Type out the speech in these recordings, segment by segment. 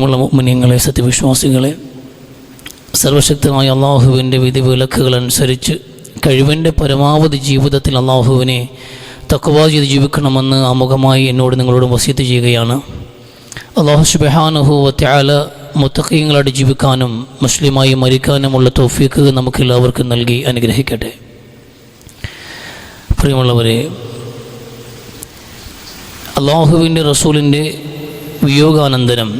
പ്രിയമുള്ള മുഅ്മിനീങ്ങളെ, സത്യവിശ്വാസികളെ, സർവശക്തനായ അള്ളാഹുവിൻ്റെ വിധിവിലക്കുകൾ അനുസരിച്ച് കഴിവിൻ്റെ പരമാവധി ജീവിതത്തിൽ അള്ളാഹുവിനെ തഖ്വ ചെയ്ത് ജീവിക്കണമെന്ന് ആമുഖമായി എന്നോട് നിങ്ങളോട് വസിയത്ത് ചെയ്യുകയാണ്. അള്ളാഹു സുബ്ഹാനഹു വ തആല മുത്തഖീങ്ങളായിട്ട് ജീവിക്കാനും മുസ്ലിമായി മരിക്കാനുമുള്ള തൗഫീഖ് നമുക്കെല്ലാവർക്കും നൽകി അനുഗ്രഹിക്കട്ടെ. പ്രിയമുള്ളവരെ, അള്ളാഹുവിൻ്റെ റസൂലിൻ്റെ വിയോഗാനന്തരം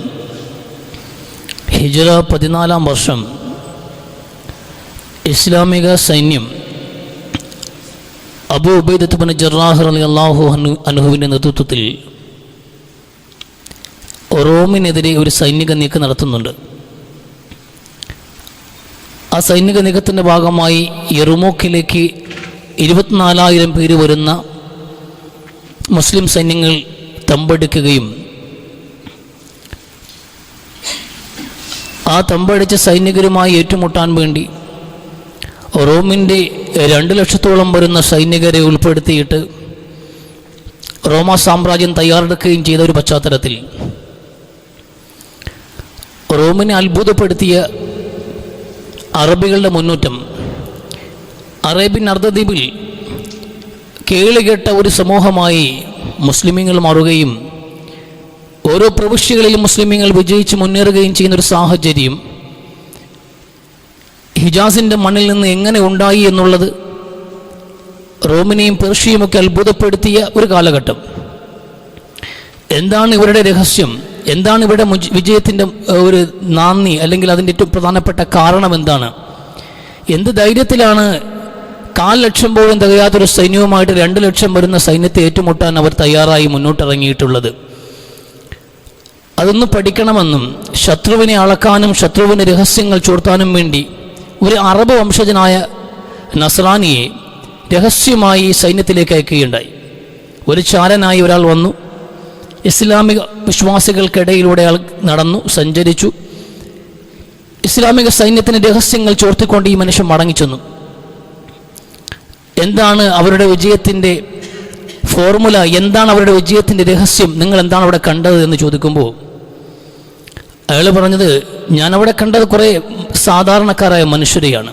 ഹിജ്റ 14-ാം വർഷം ഇസ്ലാമിക സൈന്യം അബൂ ഉബൈദത്ത് ബിൻ ജറാഹ് റളിയല്ലാഹു അൻഹുവിൻ്റെ നേതൃത്വത്തിൽ റോമിനെതിരെ ഒരു സൈനിക നീക്കം നടത്തുന്നുണ്ട്. ആ സൈനിക നീക്കത്തിൻ്റെ ഭാഗമായി യർമൂക്കിലേക്ക് 24,000 പേര് വരുന്ന മുസ്ലിം സൈന്യങ്ങൾ തമ്പടിക്കുകയും ആ തമ്പടിച്ച സൈനികരുമായി ഏറ്റുമുട്ടാൻ വേണ്ടി റോമിൻ്റെ 2 ലക്ഷത്തോളം വരുന്ന സൈനികരെ ഉൾപ്പെടുത്തിയിട്ട് റോമാ സാമ്രാജ്യം തയ്യാറെടുക്കുകയും ചെയ്ത ഒരു പശ്ചാത്തലത്തിൽ റോമിനെ അത്ഭുതപ്പെടുത്തിയ അറബികളുടെ മുന്നേറ്റം അറേബ്യൻ അർദ്ധദ്വീപിൽ കേളുകെട്ട ഒരു സമൂഹമായി മുസ്ലിമീങ്ങൾ മാറുകയും ഓരോ പ്രവിശ്യകളിലും മുസ്ലിമീങ്ങൾ വിജയിച്ച് മുന്നേറുകയും ചെയ്യുന്നൊരു സാഹചര്യം ഹിജാസിൻ്റെ മണ്ണിൽ നിന്ന് എങ്ങനെ ഉണ്ടായി എന്നുള്ളത് റോമിനെയും പേർഷ്യയുമൊക്കെ അത്ഭുതപ്പെടുത്തിയ ഒരു കാലഘട്ടം. എന്താണ് ഇവരുടെ രഹസ്യം? എന്താണ് ഇവരുടെ വിജയത്തിൻ്റെ ഒരു നാന്ദി, അല്ലെങ്കിൽ അതിൻ്റെ ഏറ്റവും പ്രധാനപ്പെട്ട കാരണം എന്താണ്? എന്ത് ധൈര്യത്തിലാണ് 400,000 പോലും തികയാത്തൊരു സൈന്യവുമായിട്ട് 2 ലക്ഷം വരുന്ന സൈന്യത്തെ ഏറ്റുമുട്ടാൻ അവർ തയ്യാറായി മുന്നോട്ടിറങ്ങിയിട്ടുള്ളത്? അതൊന്ന് പഠിക്കണമെന്നും ശത്രുവിനെ അളക്കാനും ശത്രുവിൻ്റെ രഹസ്യങ്ങൾ ചോർത്താനും വേണ്ടി ഒരു അറബ് വംശജനായ നസ്രാനിയെ രഹസ്യമായി സൈന്യത്തിലേക്ക് അയക്കുകയുണ്ടായി. ഒരു ചാരനായി ഒരാൾ വന്നു, ഇസ്ലാമിക വിശ്വാസികൾക്കിടയിലൂടെ അയാൾ നടന്നു, സഞ്ചരിച്ചു. ഇസ്ലാമിക സൈന്യത്തിൻ്റെ രഹസ്യങ്ങൾ ചോർത്തിക്കൊണ്ട് ഈ മനുഷ്യൻ മടങ്ങിച്ചെന്നു. എന്താണ് അവരുടെ വിജയത്തിൻ്റെ ഫോർമുല? എന്താണ് അവരുടെ വിജയത്തിൻ്റെ രഹസ്യം? നിങ്ങൾ എന്താണ് അവിടെ കണ്ടത് എന്ന് ചോദിക്കുമ്പോൾ അയാൾ പറഞ്ഞത്, ഞാനവിടെ കണ്ടത് കുറേ സാധാരണക്കാരായ മനുഷ്യരെയാണ്.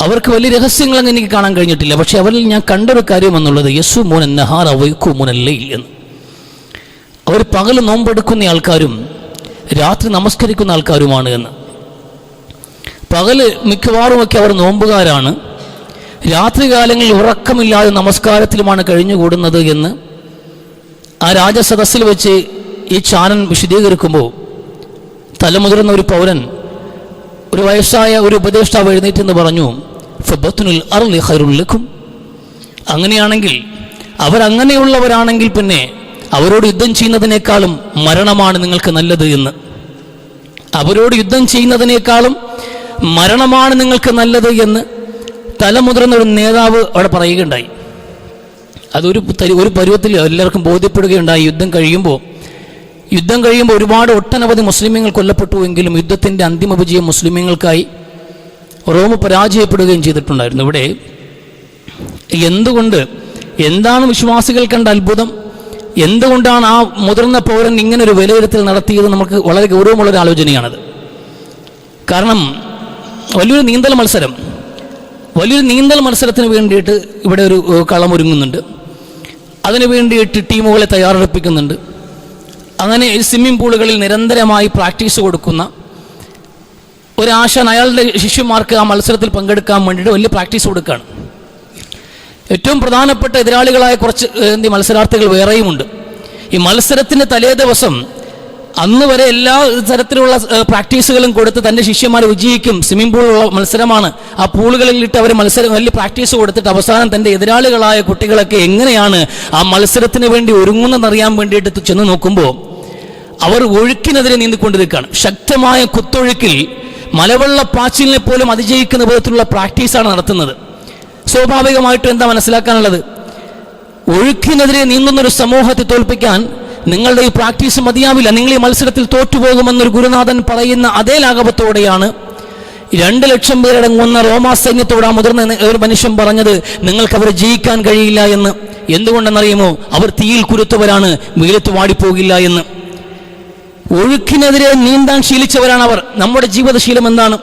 അവർക്ക് വലിയ രഹസ്യങ്ങളൊന്നും എനിക്ക് കാണാൻ കഴിഞ്ഞിട്ടില്ല. പക്ഷേ അവരിൽ ഞാൻ കണ്ടൊരു കാര്യം എന്നുള്ളത് യസ്ഉമൂന നഹാറ വയഖൂമൂന ലൈൽ എന്ന്. അവർ പകൽ നോമ്പെടുക്കുന്ന ആൾക്കാരും രാത്രി നമസ്കരിക്കുന്ന ആൾക്കാരുമാണ് എന്ന്. പകല് മിക്കവാറുമൊക്കെ അവർ നോമ്പുകാരാണ്, രാത്രികാലങ്ങളിൽ ഉറക്കമില്ലാതെ നമസ്കാരത്തിലുമാണ് കഴിഞ്ഞുകൂടുന്നത് എന്ന് ആ രാജസദസ്സിൽ വെച്ച് ഈ ചാരൻ വിശദീകരിക്കുമ്പോൾ തലമുതിർന്ന ഒരു പൗരൻ, ഒരു വയസ്സായ ഒരു ഉപദേഷ്ടാവ് എഴുന്നേറ്റെന്ന് പറഞ്ഞു, ഫബത്നുൽ അർളി ഖൈറുൽ ലക്കും. അങ്ങനെയാണെങ്കിൽ, അവരങ്ങനെയുള്ളവരാണെങ്കിൽ പിന്നെ അവരോട് യുദ്ധം ചെയ്യുന്നതിനേക്കാളും മരണമാണ് നിങ്ങൾക്ക് നല്ലത് എന്ന്. അവരോട് യുദ്ധം ചെയ്യുന്നതിനേക്കാളും മരണമാണ് നിങ്ങൾക്ക് നല്ലത് എന്ന് തലമുതിർന്ന ഒരു നേതാവ് അവിടെ പറയുകയുണ്ടായി. അതൊരു പരുവത്തിൽ എല്ലാവർക്കും ബോധ്യപ്പെടുകയുണ്ടായി. യുദ്ധം കഴിയുമ്പോൾ ഒരുപാട് ഒട്ടനവധി മുസ്ലിമീങ്ങൾ കൊല്ലപ്പെട്ടുവെങ്കിലും യുദ്ധത്തിൻ്റെ അന്തിമ വിജയം മുസ്ലിമീങ്ങൾക്കായി റോം പരാജയപ്പെടുകയും ചെയ്തിട്ടുണ്ടായിരുന്നു. ഇവിടെ എന്താണ് വിശ്വാസികൾ കണ്ട അത്ഭുതം? എന്തുകൊണ്ടാണ് ആ മുതിർന്ന പൗരൻ ഇങ്ങനൊരു വിലയിരുത്തൽ നടത്തിയത്? നമുക്ക് വളരെ ഗൗരവമുള്ളൊരു ആലോചനയാണത്. കാരണം വലിയൊരു നീന്തൽ മത്സരത്തിന് വേണ്ടിയിട്ട് ഇവിടെ ഒരു കളമൊരുങ്ങുന്നുണ്ട്. അതിനു വേണ്ടിയിട്ട് ടീമുകളെ തയ്യാറെടുപ്പിക്കുന്നുണ്ട്. അങ്ങനെ സ്വിമ്മിംഗ് പൂളുകളിൽ നിരന്തരമായി പ്രാക്ടീസ് കൊടുക്കുന്ന ഒരാശാൻ അയാളുടെ ശിഷ്യന്മാർക്ക് ആ മത്സരത്തിൽ പങ്കെടുക്കാൻ വേണ്ടിയിട്ട് വലിയ പ്രാക്ടീസ് കൊടുക്കുകയാണ്. ഏറ്റവും പ്രധാനപ്പെട്ട എതിരാളികളായ കുറച്ച് മത്സരാർത്ഥികൾ വേറെയുമുണ്ട്. ഈ മത്സരത്തിൻ്റെ തലേ ദിവസം അന്ന് വരെ എല്ലാ തരത്തിലുള്ള പ്രാക്ടീസുകളും കൊടുത്ത് തൻ്റെ ശിഷ്യന്മാരെ വിജയിക്കും. സ്വിമ്മിംഗ് പൂളുള്ള മത്സരമാണ്. ആ പൂളുകളിലിട്ട് അവർ വലിയ പ്രാക്ടീസ് കൊടുത്തിട്ട് അവസാനം തൻ്റെ എതിരാളികളായ കുട്ടികളൊക്കെ എങ്ങനെയാണ് ആ മത്സരത്തിന് വേണ്ടി ഒരുങ്ങുന്നതെന്നറിയാൻ വേണ്ടിയിട്ട് ചെന്ന് നോക്കുമ്പോൾ അവർ ഒഴുക്കിനെതിരെ നീന്തിക്കൊണ്ടിരിക്കുകയാണ്. ശക്തമായ കുത്തൊഴുക്കിൽ മലവെള്ളപ്പാച്ചിലിനെ പോലും അതിജയിക്കുന്ന വിധത്തിലുള്ള പ്രാക്ടീസാണ് നടത്തുന്നത്. സ്വാഭാവികമായിട്ടും എന്താ മനസ്സിലാക്കാനുള്ളത്? ഒഴുക്കിനെതിരെ നീന്തുന്നൊരു സമൂഹത്തെ തോൽപ്പിക്കാൻ നിങ്ങളുടെ ഈ പ്രാക്ടീസ് മതിയാവില്ല, നിങ്ങൾ ഈ മത്സരത്തിൽ തോറ്റുപോകുമെന്നൊരു ഗുരുനാഥൻ പറയുന്ന അതേ ലാഘവത്തോടെയാണ് 2 ലക്ഷം പേരടങ്ങുന്ന റോമാ സൈന്യത്തോട് ആ മുതിർന്ന ഒരു മനുഷ്യൻ പറഞ്ഞത്, നിങ്ങൾക്ക് അവരെ ജയിക്കാൻ കഴിയില്ല എന്ന്. എന്തുകൊണ്ടെന്നറിയുമോ? അവർ തീയിൽ കുരുത്തവരാണ്, വെയിലത്ത് വാടിപ്പോകില്ല എന്ന്. ഒഴുക്കിനെതിരെ നീന്താൻ ശീലിച്ചവരാണ് അവർ. നമ്മുടെ ജീവിതശീലം എന്താണ്?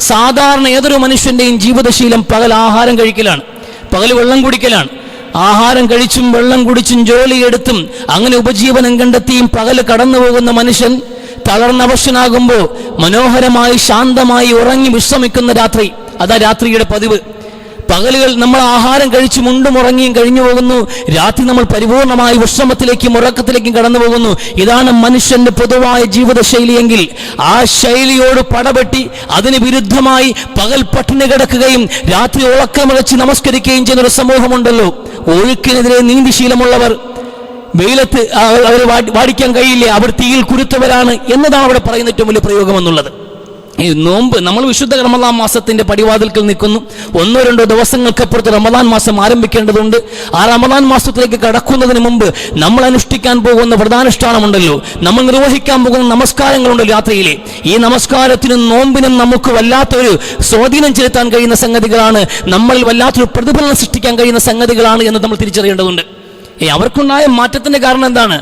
സാധാരണ ഏതൊരു മനുഷ്യന്റെയും ജീവിതശീലം പകൽ ആഹാരം കഴിക്കലാണ്, പകൽ വെള്ളം കുടിക്കലാണ്. ആഹാരം കഴിച്ചും വെള്ളം കുടിച്ചും ജോലിയെടുത്തും അങ്ങനെ ഉപജീവനം കണ്ടെത്തിയും പകൽ കടന്നു പോകുന്ന മനുഷ്യൻ തളർന്നവശനാകുമ്പോൾ മനോഹരമായി ശാന്തമായി ഉറങ്ങി വിശ്രമിക്കുന്ന രാത്രി, അതാ രാത്രിയുടെ പതിവ്. പകലുകൾ നമ്മൾ ആഹാരം കഴിച്ചും ഉണ്ടും ഉറങ്ങിയും കഴിഞ്ഞു പോകുന്നു, രാത്രി നമ്മൾ പരിപൂർണമായി വിശ്രമത്തിലേക്കും ഉറക്കത്തിലേക്കും കടന്നു പോകുന്നു. ഇതാണ് മനുഷ്യന്റെ പൊതുവായ ജീവിതശൈലിയെങ്കിൽ ആ ശൈലിയോട് പടപെട്ടി അതിന് വിരുദ്ധമായി പകൽ പട്ടിണി കിടക്കുകയും രാത്രി ഉറക്കമിളച്ച് നമസ്കരിക്കുകയും ചെയ്യുന്ന ഒരു സമൂഹമുണ്ടല്ലോ. ഒഴുക്കിനെതിരെ നീന്തിശീലമുള്ളവർ, വെയിലത്ത് അവർ വാടിക്കാൻ കഴിയില്ല, അവർ തീയിൽ കുരുത്തവരാണ് എന്നതാണ് അവിടെ പറയുന്ന ഏറ്റവും വലിയ പ്രയോഗം എന്നുള്ളത്. ഈ നോമ്പ്, നമ്മൾ വിശുദ്ധ റമദാൻ മാസത്തിന്റെ പടിവാതിൽക്കൽ നിൽക്കുന്നു. 1-2 ദിവസങ്ങൾക്കപ്പുറത്ത് റമദാൻ മാസം ആരംഭിക്കേണ്ടതുണ്ട്. ആ റമദാൻ മാസത്തിലേക്ക് കടക്കുന്നതിന് മുമ്പ് നമ്മൾ അനുഷ്ഠിക്കാൻ പോകുന്ന പ്രധാനുഷ്ഠാനമുണ്ടല്ലോ, നമ്മൾ നിർവഹിക്കാൻ പോകുന്ന നമസ്കാരങ്ങളുണ്ടല്ലോ രാത്രിയിലെ. ഈ നമസ്കാരത്തിനും നോമ്പിനും നമുക്ക് വല്ലാത്തൊരു സ്വാധീനം ചെലുത്താൻ കഴിയുന്ന സംഗതികളാണ്, നമ്മളിൽ വല്ലാത്തൊരു പ്രതിഫലനം സൃഷ്ടിക്കാൻ കഴിയുന്ന സംഗതികളാണ് എന്ന് നമ്മൾ തിരിച്ചറിയേണ്ടതുണ്ട്. അവർക്കുണ്ടായ മാറ്റത്തിന്റെ കാരണം എന്താണ്?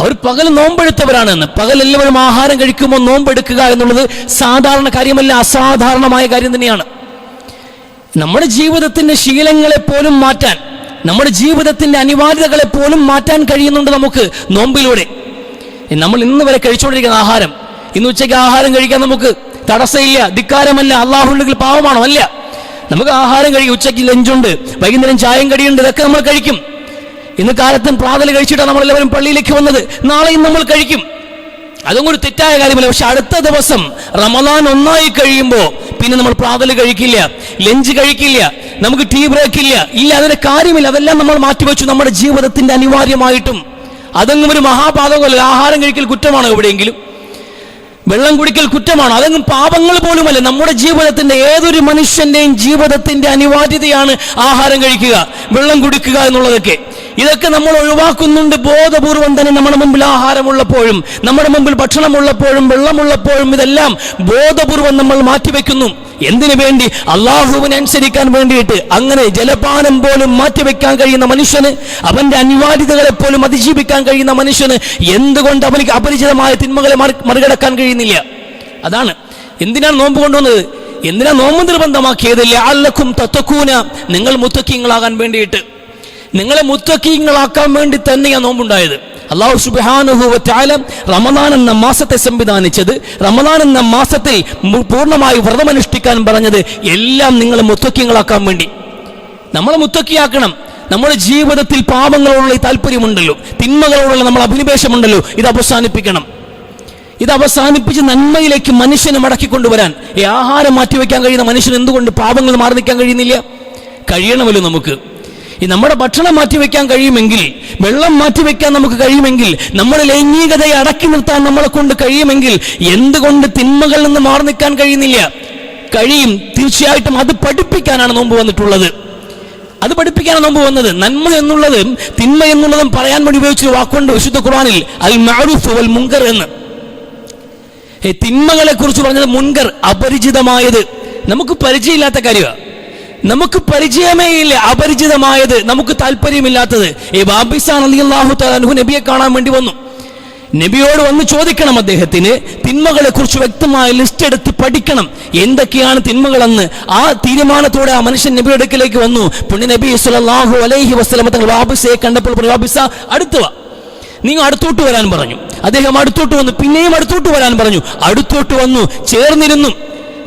അവർ പകൽ നോമ്പെടുത്തവരാണെന്ന്. പകൽ എല്ലാവരും ആഹാരം കഴിക്കുമ്പോൾ നോമ്പെടുക്കുക എന്നുള്ളത് സാധാരണ കാര്യമല്ല, അസാധാരണമായ കാര്യം തന്നെയാണ്. നമ്മുടെ ജീവിതത്തിന്റെ ശീലങ്ങളെ പോലും മാറ്റാൻ, നമ്മുടെ ജീവിതത്തിന്റെ അനിവാര്യതകളെ പോലും മാറ്റാൻ കഴിയുന്നുണ്ട് നമുക്ക് നോമ്പിലൂടെ. നമ്മൾ ഇന്ന് വരെ കഴിച്ചുകൊണ്ടിരിക്കുന്ന ആഹാരം, ഇന്ന് ഉച്ചയ്ക്ക് ആഹാരം കഴിക്കാൻ നമുക്ക് തടസ്സമില്ല, ധിക്കാരമല്ല, അള്ളാഹുണ്ടെങ്കിൽ പാവമാണോ? അല്ല. നമുക്ക് ആഹാരം കഴിക്കും, ഉച്ചയ്ക്ക് ലഞ്ചുണ്ട്, വൈകുന്നേരം ചായയും കടിയുണ്ട്, ഇതൊക്കെ നമ്മൾ കഴിക്കും. ഇന്ന് കാലത്തും പ്രാതൽ കഴിച്ചിട്ടാണ് നമ്മളെല്ലാവരും പള്ളിയിലേക്ക് വന്നത്, നാളെയും നമ്മൾ കഴിക്കും. അതൊന്നും ഒരു തെറ്റായ കാര്യമല്ല. പക്ഷെ അടുത്ത ദിവസം റമദാൻ ഒന്നായി കഴിയുമ്പോൾ പിന്നെ നമ്മൾ പ്രാതൽ കഴിക്കില്ല, ലഞ്ച് കഴിക്കില്ല, നമുക്ക് ടീ ബ്രേക്ക് ഇല്ല. അതിന്റെ കാര്യമില്ല, അതെല്ലാം നമ്മൾ മാറ്റിവെച്ചു നമ്മുടെ ജീവിതത്തിന്റെ അനിവാര്യമായിട്ടും. അതൊന്നും ഒരു മഹാപാതകമല്ല. ആഹാരം കഴിക്കൽ കുറ്റമാണോ? എവിടെയെങ്കിലും വെള്ളം കുടിക്കൽ കുറ്റമാണോ? അതൊന്നും പാപങ്ങൾ പോലുമല്ല. നമ്മുടെ ജീവിതത്തിന്റെ, ഏതൊരു മനുഷ്യന്റെയും ജീവിതത്തിന്റെ അനിവാര്യതയാണ് ആഹാരം കഴിക്കുക, വെള്ളം കുടിക്കുക എന്നുള്ളതൊക്കെ. ഇതൊക്കെ നമ്മൾ ഒഴിവാക്കുന്നുണ്ട് ബോധപൂർവം തന്നെ. നമ്മുടെ മുമ്പിൽ ആഹാരമുള്ളപ്പോഴും, നമ്മുടെ മുമ്പിൽ ഭക്ഷണമുള്ളപ്പോഴും, വെള്ളമുള്ളപ്പോഴും ഇതെല്ലാം ബോധപൂർവം നമ്മൾ മാറ്റിവെക്കുന്നു. എന്തിനു വേണ്ടി? അള്ളാഹുവിനെ അനുസരിക്കാൻ വേണ്ടിയിട്ട്. അങ്ങനെ ജലപാനം പോലും മാറ്റിവെക്കാൻ കഴിയുന്ന മനുഷ്യന്, അവന്റെ അനിവാര്യതകളെ പോലും അതിജീവിക്കാൻ കഴിയുന്ന മനുഷ്യന് എന്തുകൊണ്ട് അവനിക്ക് അപരിചിതമായ തിന്മകളെ മറികടക്കാൻ കഴിയുന്നില്ല? അതാണ് എന്തിനാണ് നോമ്പ് കൊണ്ടുവന്നത്, എന്തിനാ നോമ്പ് നിർബന്ധമാക്കിയത്? ലഅല്ലക്കും തത്തഖൂന, നിങ്ങൾ മുത്തഖീങ്ങളാകാൻ വേണ്ടിയിട്ട്, നിങ്ങളെ മുത്തഖീങ്ങളാക്കാൻ വേണ്ടി തന്നെയാണ് നോമ്പുണ്ടായത്. അല്ലാഹു സുബ്ഹാനഹു വ തആല റമദാൻ എന്ന മാസത്തെ സംവിധാനിച്ചത്, റമദാൻ എന്ന മാസത്തിൽ പൂർണ്ണമായി വ്രതമനുഷ്ഠിക്കാൻ പറഞ്ഞത് എല്ലാം നിങ്ങളെ മുത്തഖീങ്ങളാക്കാൻ വേണ്ടി. നമ്മളെ മുത്തഖിയാക്കണം. നമ്മുടെ ജീവിതത്തിൽ പാപങ്ങളോടുള്ള താല്പര്യമുണ്ടല്ലോ, തിന്മകളോടുള്ള നമ്മൾ അഭിനിവേശമുണ്ടല്ലോ, ഇത് അവസാനിപ്പിക്കണം. ഇത് അവസാനിപ്പിച്ച് നന്മയിലേക്ക് മനുഷ്യനെ മടക്കിക്കൊണ്ടുവരാൻ. ആഹാരം മാറ്റിവെക്കാൻ കഴിയുന്ന മനുഷ്യൻ എന്തുകൊണ്ട് പാപങ്ങൾ മാറി നിൽക്കാൻ കഴിയുന്നില്ല? കഴിയണമല്ലോ നമുക്ക്. നമ്മുടെ ഭക്ഷണം മാറ്റിവെക്കാൻ കഴിയുമെങ്കിൽ, വെള്ളം മാറ്റിവെക്കാൻ നമുക്ക് കഴിയുമെങ്കിൽ, നമ്മുടെ ലൈംഗികതയെ അടക്കി നിർത്താൻ നമ്മളെ കൊണ്ട് കഴിയുമെങ്കിൽ എന്തുകൊണ്ട് തിന്മകളിൽ നിന്ന് മാറി നിൽക്കാൻ കഴിയുന്നില്ല? കഴിയും, തീർച്ചയായിട്ടും. അത് പഠിപ്പിക്കാനാണ് നോമ്പ് വന്നിട്ടുള്ളത്. അത് പഠിപ്പിക്കാനാണ് നോമ്പ് വന്നത്. നന്മ എന്നുള്ളതും തിന്മ എന്നുള്ളതും പറയാൻ വേണ്ടി ഉപയോഗിച്ച വാക്കുണ്ട് വിശുദ്ധ ഖുർആനിൽ, അൽ മഅറൂഫ് വൽ മുൻകർ എന്ന്. തിന്മകളെ കുറിച്ച് പറഞ്ഞത് മുൻകർ, അപരിചിതമായത്, നമുക്ക് പരിചയമില്ലാത്ത കാര്യമാണ്. നമുക്ക് പരിചയമേ ഇല്ല, അപരിചിതമായത്, നമുക്ക് താല്പര്യമില്ലാത്തത്. വാബിസ റളിയല്ലാഹു തആല അൻഹു നബിയെ കാണാൻ വേണ്ടി വന്നു. നബിയോട് വന്ന് ചോദിക്കണം അദ്ദേഹത്തിന്, തിന്മകളെ കുറിച്ച് വ്യക്തമായ ലിസ്റ്റ് എടുത്ത് പഠിക്കണം, എന്തൊക്കെയാണ് തിന്മകളെന്ന്. ആ തീരുമാനത്തോടെ ആ മനുഷ്യൻ നബിയുടെ അടുക്കലേക്ക് വന്നു. പുണ്യ നബി സ്വല്ലല്ലാഹു അലൈഹി വസല്ലം തങ്ങൾ വാബിസയെ കണ്ടപ്പോൾ വാബിസ അടുത്ത് വാ, നിങ്ങൾ അടുത്തോട്ട് വരാൻ പറഞ്ഞു. അദ്ദേഹം അടുത്തോട്ട് വന്നു, പിന്നെയും അടുത്തോട്ട് വരാൻ പറഞ്ഞു. അടുത്തോട്ട് വന്നു, ചേർന്നിരുന്നു.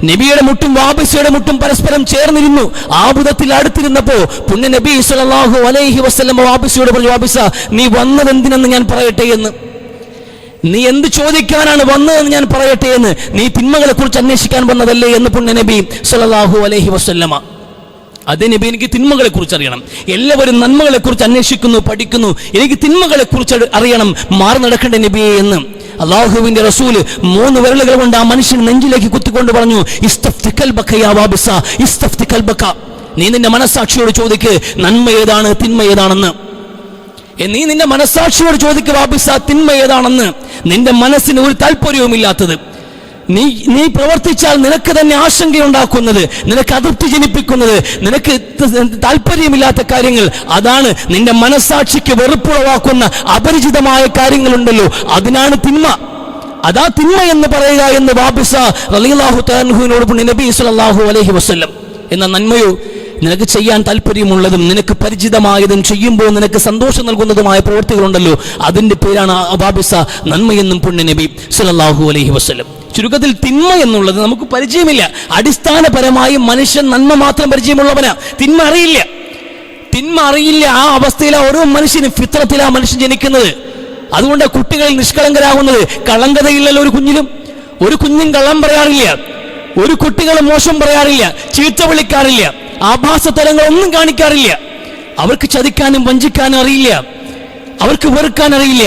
നബിയുടെ മുട്ടും വാബിസയുടെ മുട്ടും പരസ്പരം ചേർന്നിരുന്നു. ആബുദത്തിൽ അടുത്തിരുന്നപ്പോ പുണ്യ നബി സ്വല്ലല്ലാഹു അലൈഹി വസല്ലം വാബിസയോട് പറഞ്ഞു, വാബിസ, നീ വന്നത് എന്തിനെന്ന് ഞാൻ പറയട്ടെ എന്ന്. നീ എന്ത് ചോദിക്കാനാണ് വന്നതെന്ന് ഞാൻ പറയട്ടെ എന്ന്. നീ തിന്മകളെ കുറിച്ച് അന്വേഷിക്കാൻ വന്നതല്ലേ എന്ന് പുണ്യ നബി സ്വല്ലല്ലാഹു അലൈഹി വസല്ലമ. അതേ നബി, എനിക്ക് തിന്മകളെ കുറിച്ച് അറിയണം. എല്ലാവരും നന്മകളെ കുറിച്ച് അന്വേഷിക്കുന്നു, പഠിക്കുന്നു, എനിക്ക് തിന്മകളെ കുറിച്ച് അറിയണം, മാറി നടക്കേണ്ട നബിയെ എന്ന്. അള്ളാഹുവിന്റെ റസൂല് 3 വിരലുകൾ കൊണ്ട് ആ മനുഷ്യൻ നെഞ്ചിലേക്ക് കുത്തിക്കൊണ്ട് പറഞ്ഞു, ഇസ്തഫ്തി ഖൽബക യാ വാബിസ, ഇസ്തഫ്തി ഖൽബക. നീ നിന്റെ മനസ്സാക്ഷിയോട് ചോദിക്ക്, നന്മ ഏതാണ്, തിന്മ ഏതാണെന്ന്. നീ നിന്റെ മനസ്സാക്ഷിയോട് ചോദിക്കുക, വാബിസ, തിന്മ ഏതാണെന്ന്. നിന്റെ മനസ്സിന് ഒരു താല്പര്യവുമില്ലാത്തത്, നീ പ്രവർത്തിച്ചാൽ നിനക്ക് തന്നെ ആശങ്കയുണ്ടാക്കുന്നത്, നിനക്ക് അതൃപ്തി ജനിപ്പിക്കുന്നത്, നിനക്ക് താല്പര്യമില്ലാത്ത കാര്യങ്ങൾ, അതാണ് നിന്റെ മനസ്സാക്ഷിക്ക് വെറുപ്പുളവാക്കുന്ന അപരിചിതമായ കാര്യങ്ങളുണ്ടല്ലോ, അതിനാണ് തിന്മ. അതാ തിന്മ എന്ന് പറയുക എന്ന് വാബിസ റളിയല്ലാഹു തആല അൻഹുവിനോട് നബി സല്ലല്ലാഹു അലൈഹി വസല്ലം. എന്ന നന്മയോ നിനക്ക് ചെയ്യാൻ താല്പര്യമുള്ളതും നിനക്ക് പരിചിതമായതും ചെയ്യുമ്പോൾ നിനക്ക് സന്തോഷം നൽകുന്നതുമായ പ്രവൃത്തികളുണ്ടല്ലോ, അതിൻ്റെ പേരാണ് വാബിസ നന്മയെന്നും പുണ്യ നബി സല്ലല്ലാഹു അലൈഹി വസല്ലം. ചുരുക്കത്തിൽ തിന്മ എന്നുള്ളത് നമുക്ക് പരിചയമില്ല. അടിസ്ഥാനപരമായി മനുഷ്യൻ നന്മ മാത്രം പരിചയമുള്ളവനാ, തിന്മ അറിയില്ല. തിന്മ അറിയില്ല. ആ അവസ്ഥയിലാണ് ഓരോ മനുഷ്യനും, ഫിത്രത്തിലാണ് മനുഷ്യൻ ജനിക്കുന്നത്. അതുകൊണ്ട് കുട്ടികൾ നിഷ്കളങ്കരാകുന്നത്. കളങ്കതയില്ലല്ലോ ഒരു കുഞ്ഞും കള്ളം പറയാറില്ല, ഒരു കുട്ടികളും മോശം പറയാറില്ല, ചീത്ത വിളിക്കാറില്ല, ആഭാസതലങ്ങളൊന്നും കാണിക്കാറില്ല. അവർക്ക് ചതിക്കാനും വഞ്ചിക്കാനും അറിയില്ല, അവർക്ക് വെറുക്കാൻ അറിയില്ല.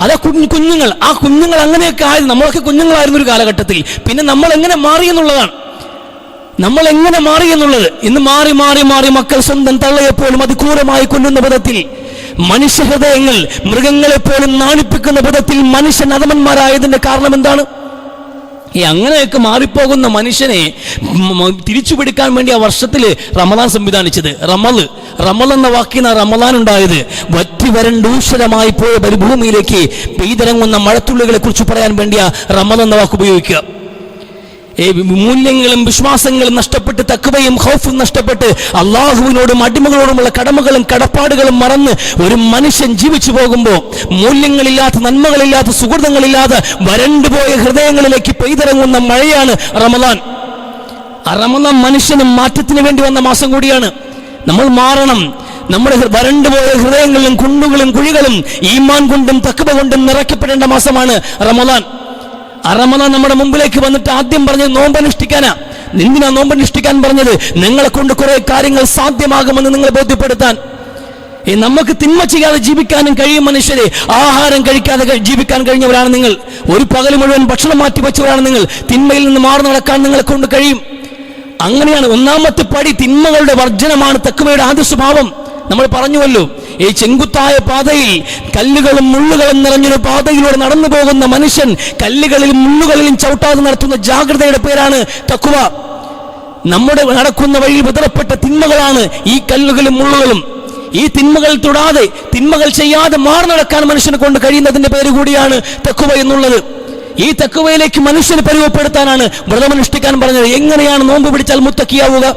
അതാ കുഞ്ഞുങ്ങൾ. ആ കുഞ്ഞുങ്ങൾ അങ്ങനെയൊക്കെ ആയിരുന്നു. നമ്മളൊക്കെ കുഞ്ഞുങ്ങളായിരുന്നു ഒരു കാലഘട്ടത്തിൽ. പിന്നെ നമ്മൾ എങ്ങനെ മാറി എന്നുള്ളതാണ്. ഇന്ന് മാറി മാറി മാറി മക്കൾ സ്വന്തം തള്ളയെപ്പോലും അതിക്രൂരമായി കൊല്ലുന്ന വിധത്തിൽ, മനുഷ്യഹൃദയങ്ങൾ മൃഗങ്ങളെപ്പോലും നാണിപ്പിക്കുന്ന വിധത്തിൽ മനുഷ്യൻ അധമന്മാരായതിന്റെ കാരണം എന്താണ്? അങ്ങനെയൊക്കെ മാറിപ്പോകുന്ന മനുഷ്യനെ തിരിച്ചുപിടിക്കാൻ വേണ്ടി ആ വർഷത്തിൽ റമദാൻ സംവിധാനിച്ചത്. റമൽ എന്ന വാക്കിന് റമദാൻ ഉണ്ടായത്. വറ്റി വരണ്ടൂഷരമായി പോയ മരുഭൂമിയിലേക്ക് പെയ്തിറങ്ങുന്ന മഴത്തുള്ളികളെ കുറിച്ച് പറയാൻ വേണ്ടിയാ റമൽ എന്ന വാക്ക് ഉപയോഗിക്കുക. മൂല്യങ്ങളും വിശ്വാസങ്ങളും നഷ്ടപ്പെട്ട്, തഖ്വയും ഖൗഫും നഷ്ടപ്പെട്ട്, അള്ളാഹുവിനോടും അടിമകളോടുമുള്ള കടമകളും കടപ്പാടുകളും മറന്ന് ഒരു മനുഷ്യൻ ജീവിച്ചു പോകുമ്പോൾ, മൂല്യങ്ങളില്ലാത്ത, നന്മകളില്ലാത്ത, സുഹൃതങ്ങളില്ലാതെ വരണ്ടുപോയ ഹൃദയങ്ങളിലേക്ക് പെയ്തിറങ്ങുന്ന മഴയാണ് റമദാൻ. ആ റമദാൻ മനുഷ്യനും മാറ്റത്തിന് വേണ്ടി വന്ന മാസം കൂടിയാണ്. നമ്മൾ മാറണം. നമ്മുടെ വരണ്ടുപോയ ഹൃദയങ്ങളിലും കുണ്ടുകളും കുഴികളും ഈമാൻ കൊണ്ടും തഖ്വ കൊണ്ടും നിറയ്ക്കപ്പെടേണ്ട മാസമാണ് റമദാൻ. റമദാൻ നമ്മുടെ മുമ്പിലേക്ക് വന്നിട്ട് ആദ്യം പറഞ്ഞത് നോമ്പനുഷ്ഠിക്കാനാ. എന്തിനാ നോമ്പനുഷ്ഠിക്കാൻ പറഞ്ഞത്? നിങ്ങളെ കൊണ്ട് കുറെ കാര്യങ്ങൾ സാധ്യമാകുമെന്ന് നിങ്ങളെ ബോധ്യപ്പെടുത്താൻ. നമുക്ക് തിന്മ ചെയ്യാതെ ജീവിക്കാനും കഴിയും മനുഷ്യരെ. ആഹാരം കഴിക്കാതെ ജീവിക്കാൻ കഴിഞ്ഞവരാണ് നിങ്ങൾ. ഒരു പകൽ മുഴുവൻ ഭക്ഷണം മാറ്റി വെച്ചവരാണ് നിങ്ങൾ. തിന്മയിൽ നിന്ന് മാറി നടക്കാൻ നിങ്ങളെ കൊണ്ട് കഴിയും. അങ്ങനെയാണ് ഒന്നാമത്തെ പടി. തിന്മകളുടെ വർജനമാണ് തഖ്വയുടെ ആദ്യ സ്വഭാവം. നമ്മൾ പറഞ്ഞുവല്ലോ, ഈ ചെങ്കുത്തായ പാതയിൽ കല്ലുകളും മുള്ളുകളും നിറഞ്ഞൊരു പാതയിലൂടെ നടന്നു പോകുന്ന മനുഷ്യൻ കല്ലുകളിലും മുള്ളുകളിലും ചവിട്ടാതെ നടത്തുന്ന ജാഗ്രതയുടെ പേരാണ് തഖ്വ. നമ്മുടെ നടക്കുന്ന വഴിയിൽ വിതറപ്പെട്ട തിന്മകളാണ് ഈ കല്ലുകളും മുള്ളുകളും. ഈ തിന്മകൾ തൊടാതെ, തിന്മകൾ ചെയ്യാതെ മാറി നടക്കാൻ മനുഷ്യനെ കൊണ്ട് കഴിയുന്നതിന്റെ പേര് കൂടിയാണ് തഖ്വ എന്നുള്ളത്. ഈ തഖ്വയിലേക്ക് മനുഷ്യനെ പരിവപ്പെടുത്താനാണ് വ്രതമനുഷ്ഠിക്കാൻ പറഞ്ഞത്. എങ്ങനെയാണ് നോമ്പ് പിടിച്ചാൽ മുത്തക്കിയാവുക?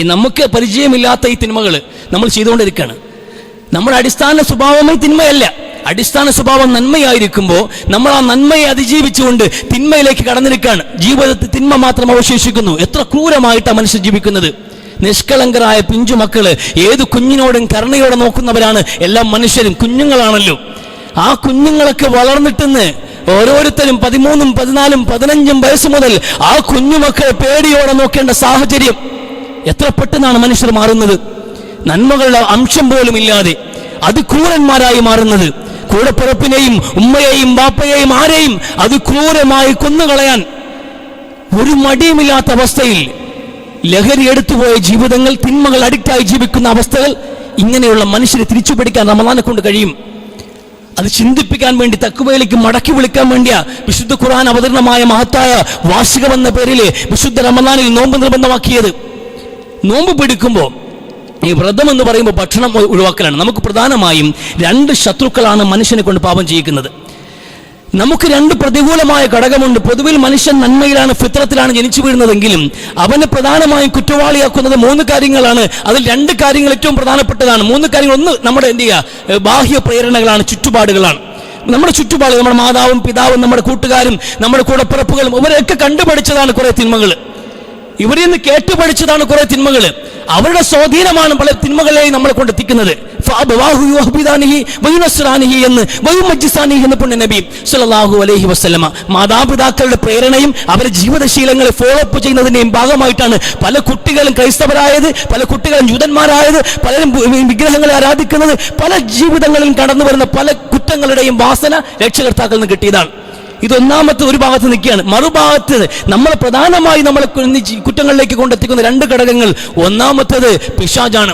നമുക്ക് പരിചയമില്ലാത്ത ഈ തിന്മകൾ നമ്മൾ ചെയ്തുകൊണ്ടിരിക്കുകയാണ്. നമ്മുടെ അടിസ്ഥാന സ്വഭാവമേ തിന്മയല്ല. അടിസ്ഥാന സ്വഭാവം നന്മയായിരിക്കുമ്പോൾ നമ്മൾ ആ നന്മയെ അതിജീവിച്ചുകൊണ്ട് തിന്മയിലേക്ക് കടന്നിരിക്കുകയാണ്. ജീവിതത്തിൽ തിന്മ മാത്രം അവശേഷിക്കുന്നു. എത്ര ക്രൂരമായിട്ടാണ് മനുഷ്യൻ ജീവിക്കുന്നത്. നിഷ്കളങ്കരായ പിഞ്ചുമക്കള് ഏത് കുഞ്ഞിനോടും കരുണയോടെ നോക്കുന്നവരാണ് എല്ലാ മനുഷ്യരും. കുഞ്ഞുങ്ങളാണല്ലോ. ആ കുഞ്ഞുങ്ങളൊക്കെ വളർന്നിട്ടെന്ന് ഓരോരുത്തരും 13, 14, 15 വയസ്സ് മുതൽ ആ കുഞ്ഞുമക്കളെ പേടിയോടെ നോക്കേണ്ട സാഹചര്യം. എത്ര പെട്ടെന്നാണ് മനുഷ്യർ മാറുന്നത്. നന്മകളുടെ അംശം പോലും ഇല്ലാതെ അതിക്രൂരന്മാരായി മാറുന്നത്. കൂടപ്പിറപ്പിനെയും ഉമ്മയെയും ബാപ്പയെയും ആരെയും അതിക്രൂരമായി കൊന്നുകളയാൻ ഒരു മടിയുമില്ലാത്ത അവസ്ഥയിൽ ലഹരി എടുത്തുപോയ ജീവിതങ്ങൾ, തിന്മകൾ അഡിക്റ്റായി ജീവിക്കുന്ന അവസ്ഥകൾ, ഇങ്ങനെയുള്ള മനുഷ്യരെ തിരിച്ചുപിടിക്കാൻ റമദാനെ കൊണ്ട് കഴിയും. അത് ചിന്തിപ്പിക്കാൻ വേണ്ടി, തഖ്വയിലേക്ക് മടക്കി വിളിക്കാൻ വേണ്ടിയാ വിശുദ്ധ ഖുർആൻ അവതരണമായ മഹത്തായ വാർഷികം എന്ന പേരിൽ വിശുദ്ധ റമദാനിൽ നോമ്പ് നിർബന്ധമാക്കിയത്. നോമ്പ് പിടിക്കുമ്പോൾ ഈ വ്രതം എന്ന് പറയുമ്പോൾ ഭക്ഷണം ഒഴിവാക്കലാണ്. നമുക്ക് പ്രധാനമായും 2 ശത്രുക്കളാണ് മനുഷ്യനെ കൊണ്ട് പാപം ചെയ്യിക്കുന്നത്. നമുക്ക് 2 പ്രതികൂലമായ ഘടകമുണ്ട്. പൊതുവിൽ മനുഷ്യൻ നന്മയിലാണ്, ഫിത്രത്തിലാണ് ജനിച്ചു വീഴുന്നതെങ്കിലും അവനെ പ്രധാനമായും കുറ്റവാളിയാക്കുന്നത് 3 കാര്യങ്ങളാണ്. അതിൽ 2 കാര്യങ്ങൾ ഏറ്റവും പ്രധാനപ്പെട്ടതാണ്. 3 കാര്യങ്ങൾ, ഒന്ന് നമ്മുടെ ബാഹ്യ പ്രേരണകളാണ്, ചുറ്റുപാടുകളാണ്. നമ്മുടെ ചുറ്റുപാട്, നമ്മുടെ മാതാവും പിതാവും നമ്മുടെ കൂട്ടുകാരും നമ്മുടെ കൂടപ്പിറപ്പുകളും ഇവരൊക്കെ കണ്ടുപഠിച്ചതാണ് കുറെ തിന്മകൾ. ഇവരിൽ നിന്ന് കേട്ടുപഠിച്ചതാണ് കുറെ തിന്മകൾ. അവരുടെ സ്വാധീനമാണ് പല തിന്മകളെയും നമ്മളെ കൊണ്ടെത്തിക്കുന്നത്. എന്ന് പുണ്യ നബി സല്ലല്ലാഹു അലൈഹി വസല്ലമ. മാതാപിതാക്കളുടെ പ്രേരണയും അവരുടെ ജീവിതശീലങ്ങളെ ഫോളോ അപ്പ് ചെയ്യുന്നതിന്റെയും ഭാഗമായിട്ടാണ് പല കുട്ടികളും ക്രൈസ്തവരായത്, പല കുട്ടികളും ജൂതന്മാരായത്, പലരും വിഗ്രഹങ്ങളെ ആരാധിക്കുന്നത്. പല ജീവിതങ്ങളിലും കടന്നു വരുന്ന പല കുറ്റങ്ങളുടെയും വാസന രക്ഷകർത്താക്കളിൽ നിന്ന് കിട്ടിയതാണ്. ഇതൊന്നാമത്തെ ഒരു ഭാഗത്ത് നിൽക്കുകയാണ്. മറുഭാഗത്ത് നമ്മൾ പ്രധാനമായി നമ്മളെ കുറ്റങ്ങളിലേക്ക് കൊണ്ടെത്തിക്കുന്ന 2 ഘടകങ്ങൾ. ഒന്നാമത്തേത് പിശാചാണ്.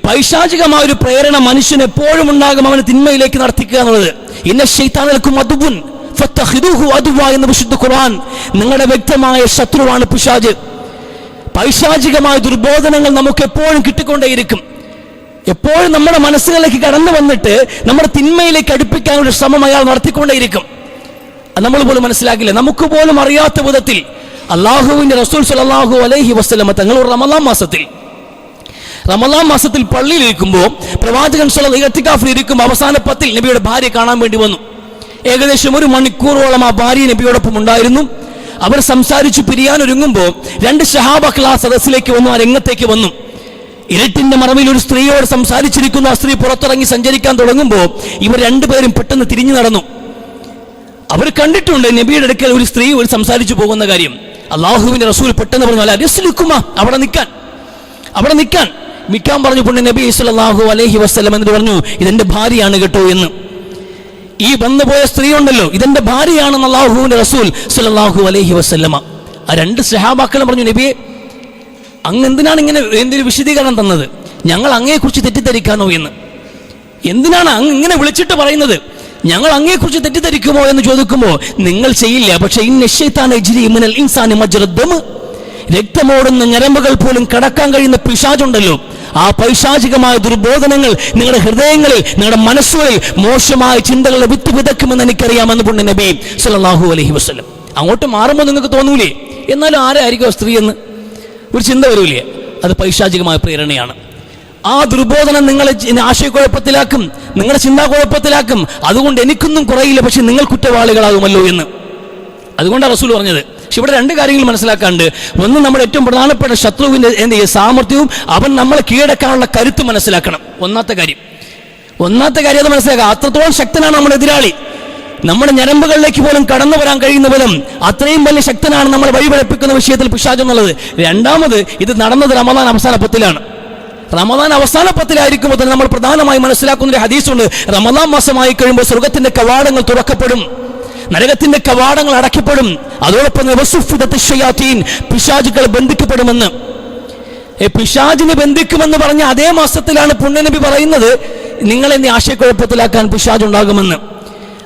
പൈശാചികമായ ഒരു പ്രേരണ മനുഷ്യൻ എപ്പോഴും ഉണ്ടാകും അവന് തിന്മയിലേക്ക് നടത്തിക്കുക എന്നുള്ളത്. ഇന്ന ശൈത്താനൽക്കും അദുവ്വൻ ഫത്തഖിദൂഹു അദുവ്വ എന്ന് വിശുദ്ധ ഖുർആൻ. നിങ്ങളുടെ വ്യക്തമായ ശത്രുവാണ് പിശാച്. പൈശാചികമായ ദുർബോധനങ്ങൾ നമുക്ക് എപ്പോഴും കിട്ടിക്കൊണ്ടേയിരിക്കും. എപ്പോഴും നമ്മുടെ മനസ്സുകളിലേക്ക് കടന്നു വന്നിട്ട് നമ്മുടെ തിന്മയിലേക്ക് അടുപ്പിക്കാനുള്ള ശ്രമം അയാൾ നടത്തിക്കൊണ്ടേയിരിക്കും. നമ്മൾ പോലും മനസ്സിലാക്കില്ല. നമുക്ക് പോലും അറിയാത്ത വിധത്തിൽ അള്ളാഹുവിന്റെ റസൂൽ സ്വല്ലല്ലാഹു അലൈഹി വസല്ലമ തങ്ങൾ റമളാൻ മാസത്തിൽ പള്ളിയിൽ ഇരിക്കുമ്പോൾ പ്രവാചകൻ സ്വല്ലല്ലാഹു ഇഅ്തികാഫിൽ ഇരിക്കുമ്പോൾ അവസാന പത്തിൽ നബിയുടെ ഭാര്യ കാണാൻ വേണ്ടി വന്നു. ഏകദേശം 1 മണിക്കൂറോളം ആ ഭാര്യ നബിയോടൊപ്പം ഉണ്ടായിരുന്നു. അവർ സംസാരിച്ചു പിരിയാനൊരുങ്ങുമ്പോൾ 2 സഹാബാക്കൾ ആ സദസ്സിലേക്ക് വന്നു, ആ രംഗത്തേക്ക് വന്നു. ഇരുട്ടിന്റെ മറവിൽ ഒരു സ്ത്രീയോട് സംസാരിച്ചിരിക്കുന്നു. ആ സ്ത്രീ പുറത്തിറങ്ങി സഞ്ചരിക്കാൻ തുടങ്ങുമ്പോൾ ഇവർ രണ്ടുപേരും പെട്ടെന്ന് തിരിഞ്ഞു നടന്നു. അവർ കണ്ടിട്ടുണ്ട് നബിയുടെ അടുക്കൽ ഒരു സ്ത്രീ സംസാരിച്ചു പോകുന്ന കാര്യം. അള്ളാഹുവിന്റെ റസൂൽ പെട്ടെന്ന് പറഞ്ഞു, അല്ല രസ്ലുക്കുമ, അവിടെ നിൽക്കാൻ പറഞ്ഞു. പുണ്യ നബി സ്വല്ലല്ലാഹു അലൈഹി വസല്ലം എന്ന് പറഞ്ഞു, ഇതെന്റെ ഭാര്യയാണ് കേട്ടോ എന്ന്. ഈ വന്നുപോയ സ്ത്രീ ഉണ്ടല്ലോ, ഇതെന്റെ ഭാര്യയാണെന്ന് അള്ളാഹുവിന്റെ റസൂൽ സ്വല്ലല്ലാഹു അലൈഹി വസല്ലമ. ആ 2 സഹാബാക്കളും പറഞ്ഞു, നബിയെ അങ്ങ് എന്തിനാണ് ഇങ്ങനെ എന്തൊരു വിശദീകരണം തന്നത്? ഞങ്ങൾ അങ്ങയെക്കുറിച്ച് തെറ്റിദ്ധരിക്കാനോ എന്ന്? എന്തിനാണ് അങ്ങ് ഇങ്ങനെ വിളിച്ചിട്ട് പറയുന്നത്? ഞങ്ങൾ അങ്ങയെക്കുറിച്ച് തെറ്റിദ്ധരിക്കുമോ എന്ന് ചോദിക്കുമ്പോൾ നിങ്ങൾ ചെയ്യില്ല, പക്ഷേ രക്തമോടുന്ന ഞരമ്പുകൾ പോലും കടക്കാൻ കഴിയുന്ന പിശാചുണ്ടല്ലോ, ആ പൈശാചികമായ ദുർബോധനങ്ങൾ നിങ്ങളുടെ ഹൃദയങ്ങളിൽ, നിങ്ങളുടെ മനസ്സുകളിൽ മോശമായ ചിന്തകളുടെ വിത്ത് വിതക്കുമെന്ന് എനിക്കറിയാമെന്ന് പുണ്യ നബി സ്വല്ലല്ലാഹു അലൈഹി വസല്ലം. അങ്ങോട്ട് മാറുമ്പോൾ നിങ്ങൾക്ക് തോന്നൂലേ എന്നാലും ആരായിരിക്കും ആ സ്ത്രീ എന്ന് ഒരു ചിന്ത വരൂലേ? അത് പൈശാചികമായ പ്രേരണയാണ്. ആ ദുർബോധനം നിങ്ങളെ ആശയക്കുഴപ്പത്തിലാക്കും, നിങ്ങളുടെ ചിന്താകുഴപ്പത്തിലാക്കും. അതുകൊണ്ട് എനിക്കൊന്നും കുറയില്ല, പക്ഷെ നിങ്ങൾ കുറ്റവാളികളാകുമല്ലോ എന്ന്. അതുകൊണ്ടാണ് റസൂൽ പറഞ്ഞത്. പക്ഷെ ഇവിടെ 2 കാര്യങ്ങൾ മനസ്സിലാക്കാണ്ട്. ഒന്ന്, നമ്മുടെ ഏറ്റവും പ്രധാനപ്പെട്ട ശത്രുവിന്റെ സാമർത്ഥ്യവും അവൻ നമ്മളെ കീഴടക്കാനുള്ള കരുത്ത് മനസ്സിലാക്കണം. ഒന്നാമത്തെ കാര്യം അത് മനസ്സിലാക്കുക. അത്രത്തോളം ശക്തനാണ് നമ്മുടെ എതിരാളി. നമ്മുടെ ഞരമ്പുകളിലേക്ക് പോലും കടന്നു വരാൻ കഴിയുന്ന വിധം അത്രയും വലിയ ശക്തനാണ് നമ്മളെ വഴിപഴപ്പിക്കുന്ന വിഷയത്തിൽ പിശാച് എന്നുള്ളത്. രണ്ടാമത്, ഇത് നടന്നത് റമദാൻ അവസാന പത്തിലാണ്. റമദാൻ അവസാന പത്തിലായിരിക്കുമ്പോൾ തന്നെ നമ്മൾ പ്രധാനമായി മനസ്സിലാക്കുന്ന ഒരു ഹദീസുണ്ട്. റമദാൻ മാസമായി കഴിയുമ്പോൾ സ്വർഗത്തിന്റെ കവാടങ്ങൾ തുറക്കപ്പെടും, നരകത്തിന്റെ കവാടങ്ങൾ അടയ്ക്കപ്പെടും. അതോടൊപ്പം പിശാചുകൾ ബന്ധിക്കപ്പെടുമെന്ന്. പിശാചിനെ ബന്ധിക്കുമെന്ന് പറഞ്ഞ അതേ മാസത്തിലാണ് പുണ്യനബി പറയുന്നത് നിങ്ങളെന്നെ ആശയക്കുഴപ്പത്തിലാക്കാൻ പിശാച് ഉണ്ടാകുമെന്ന്.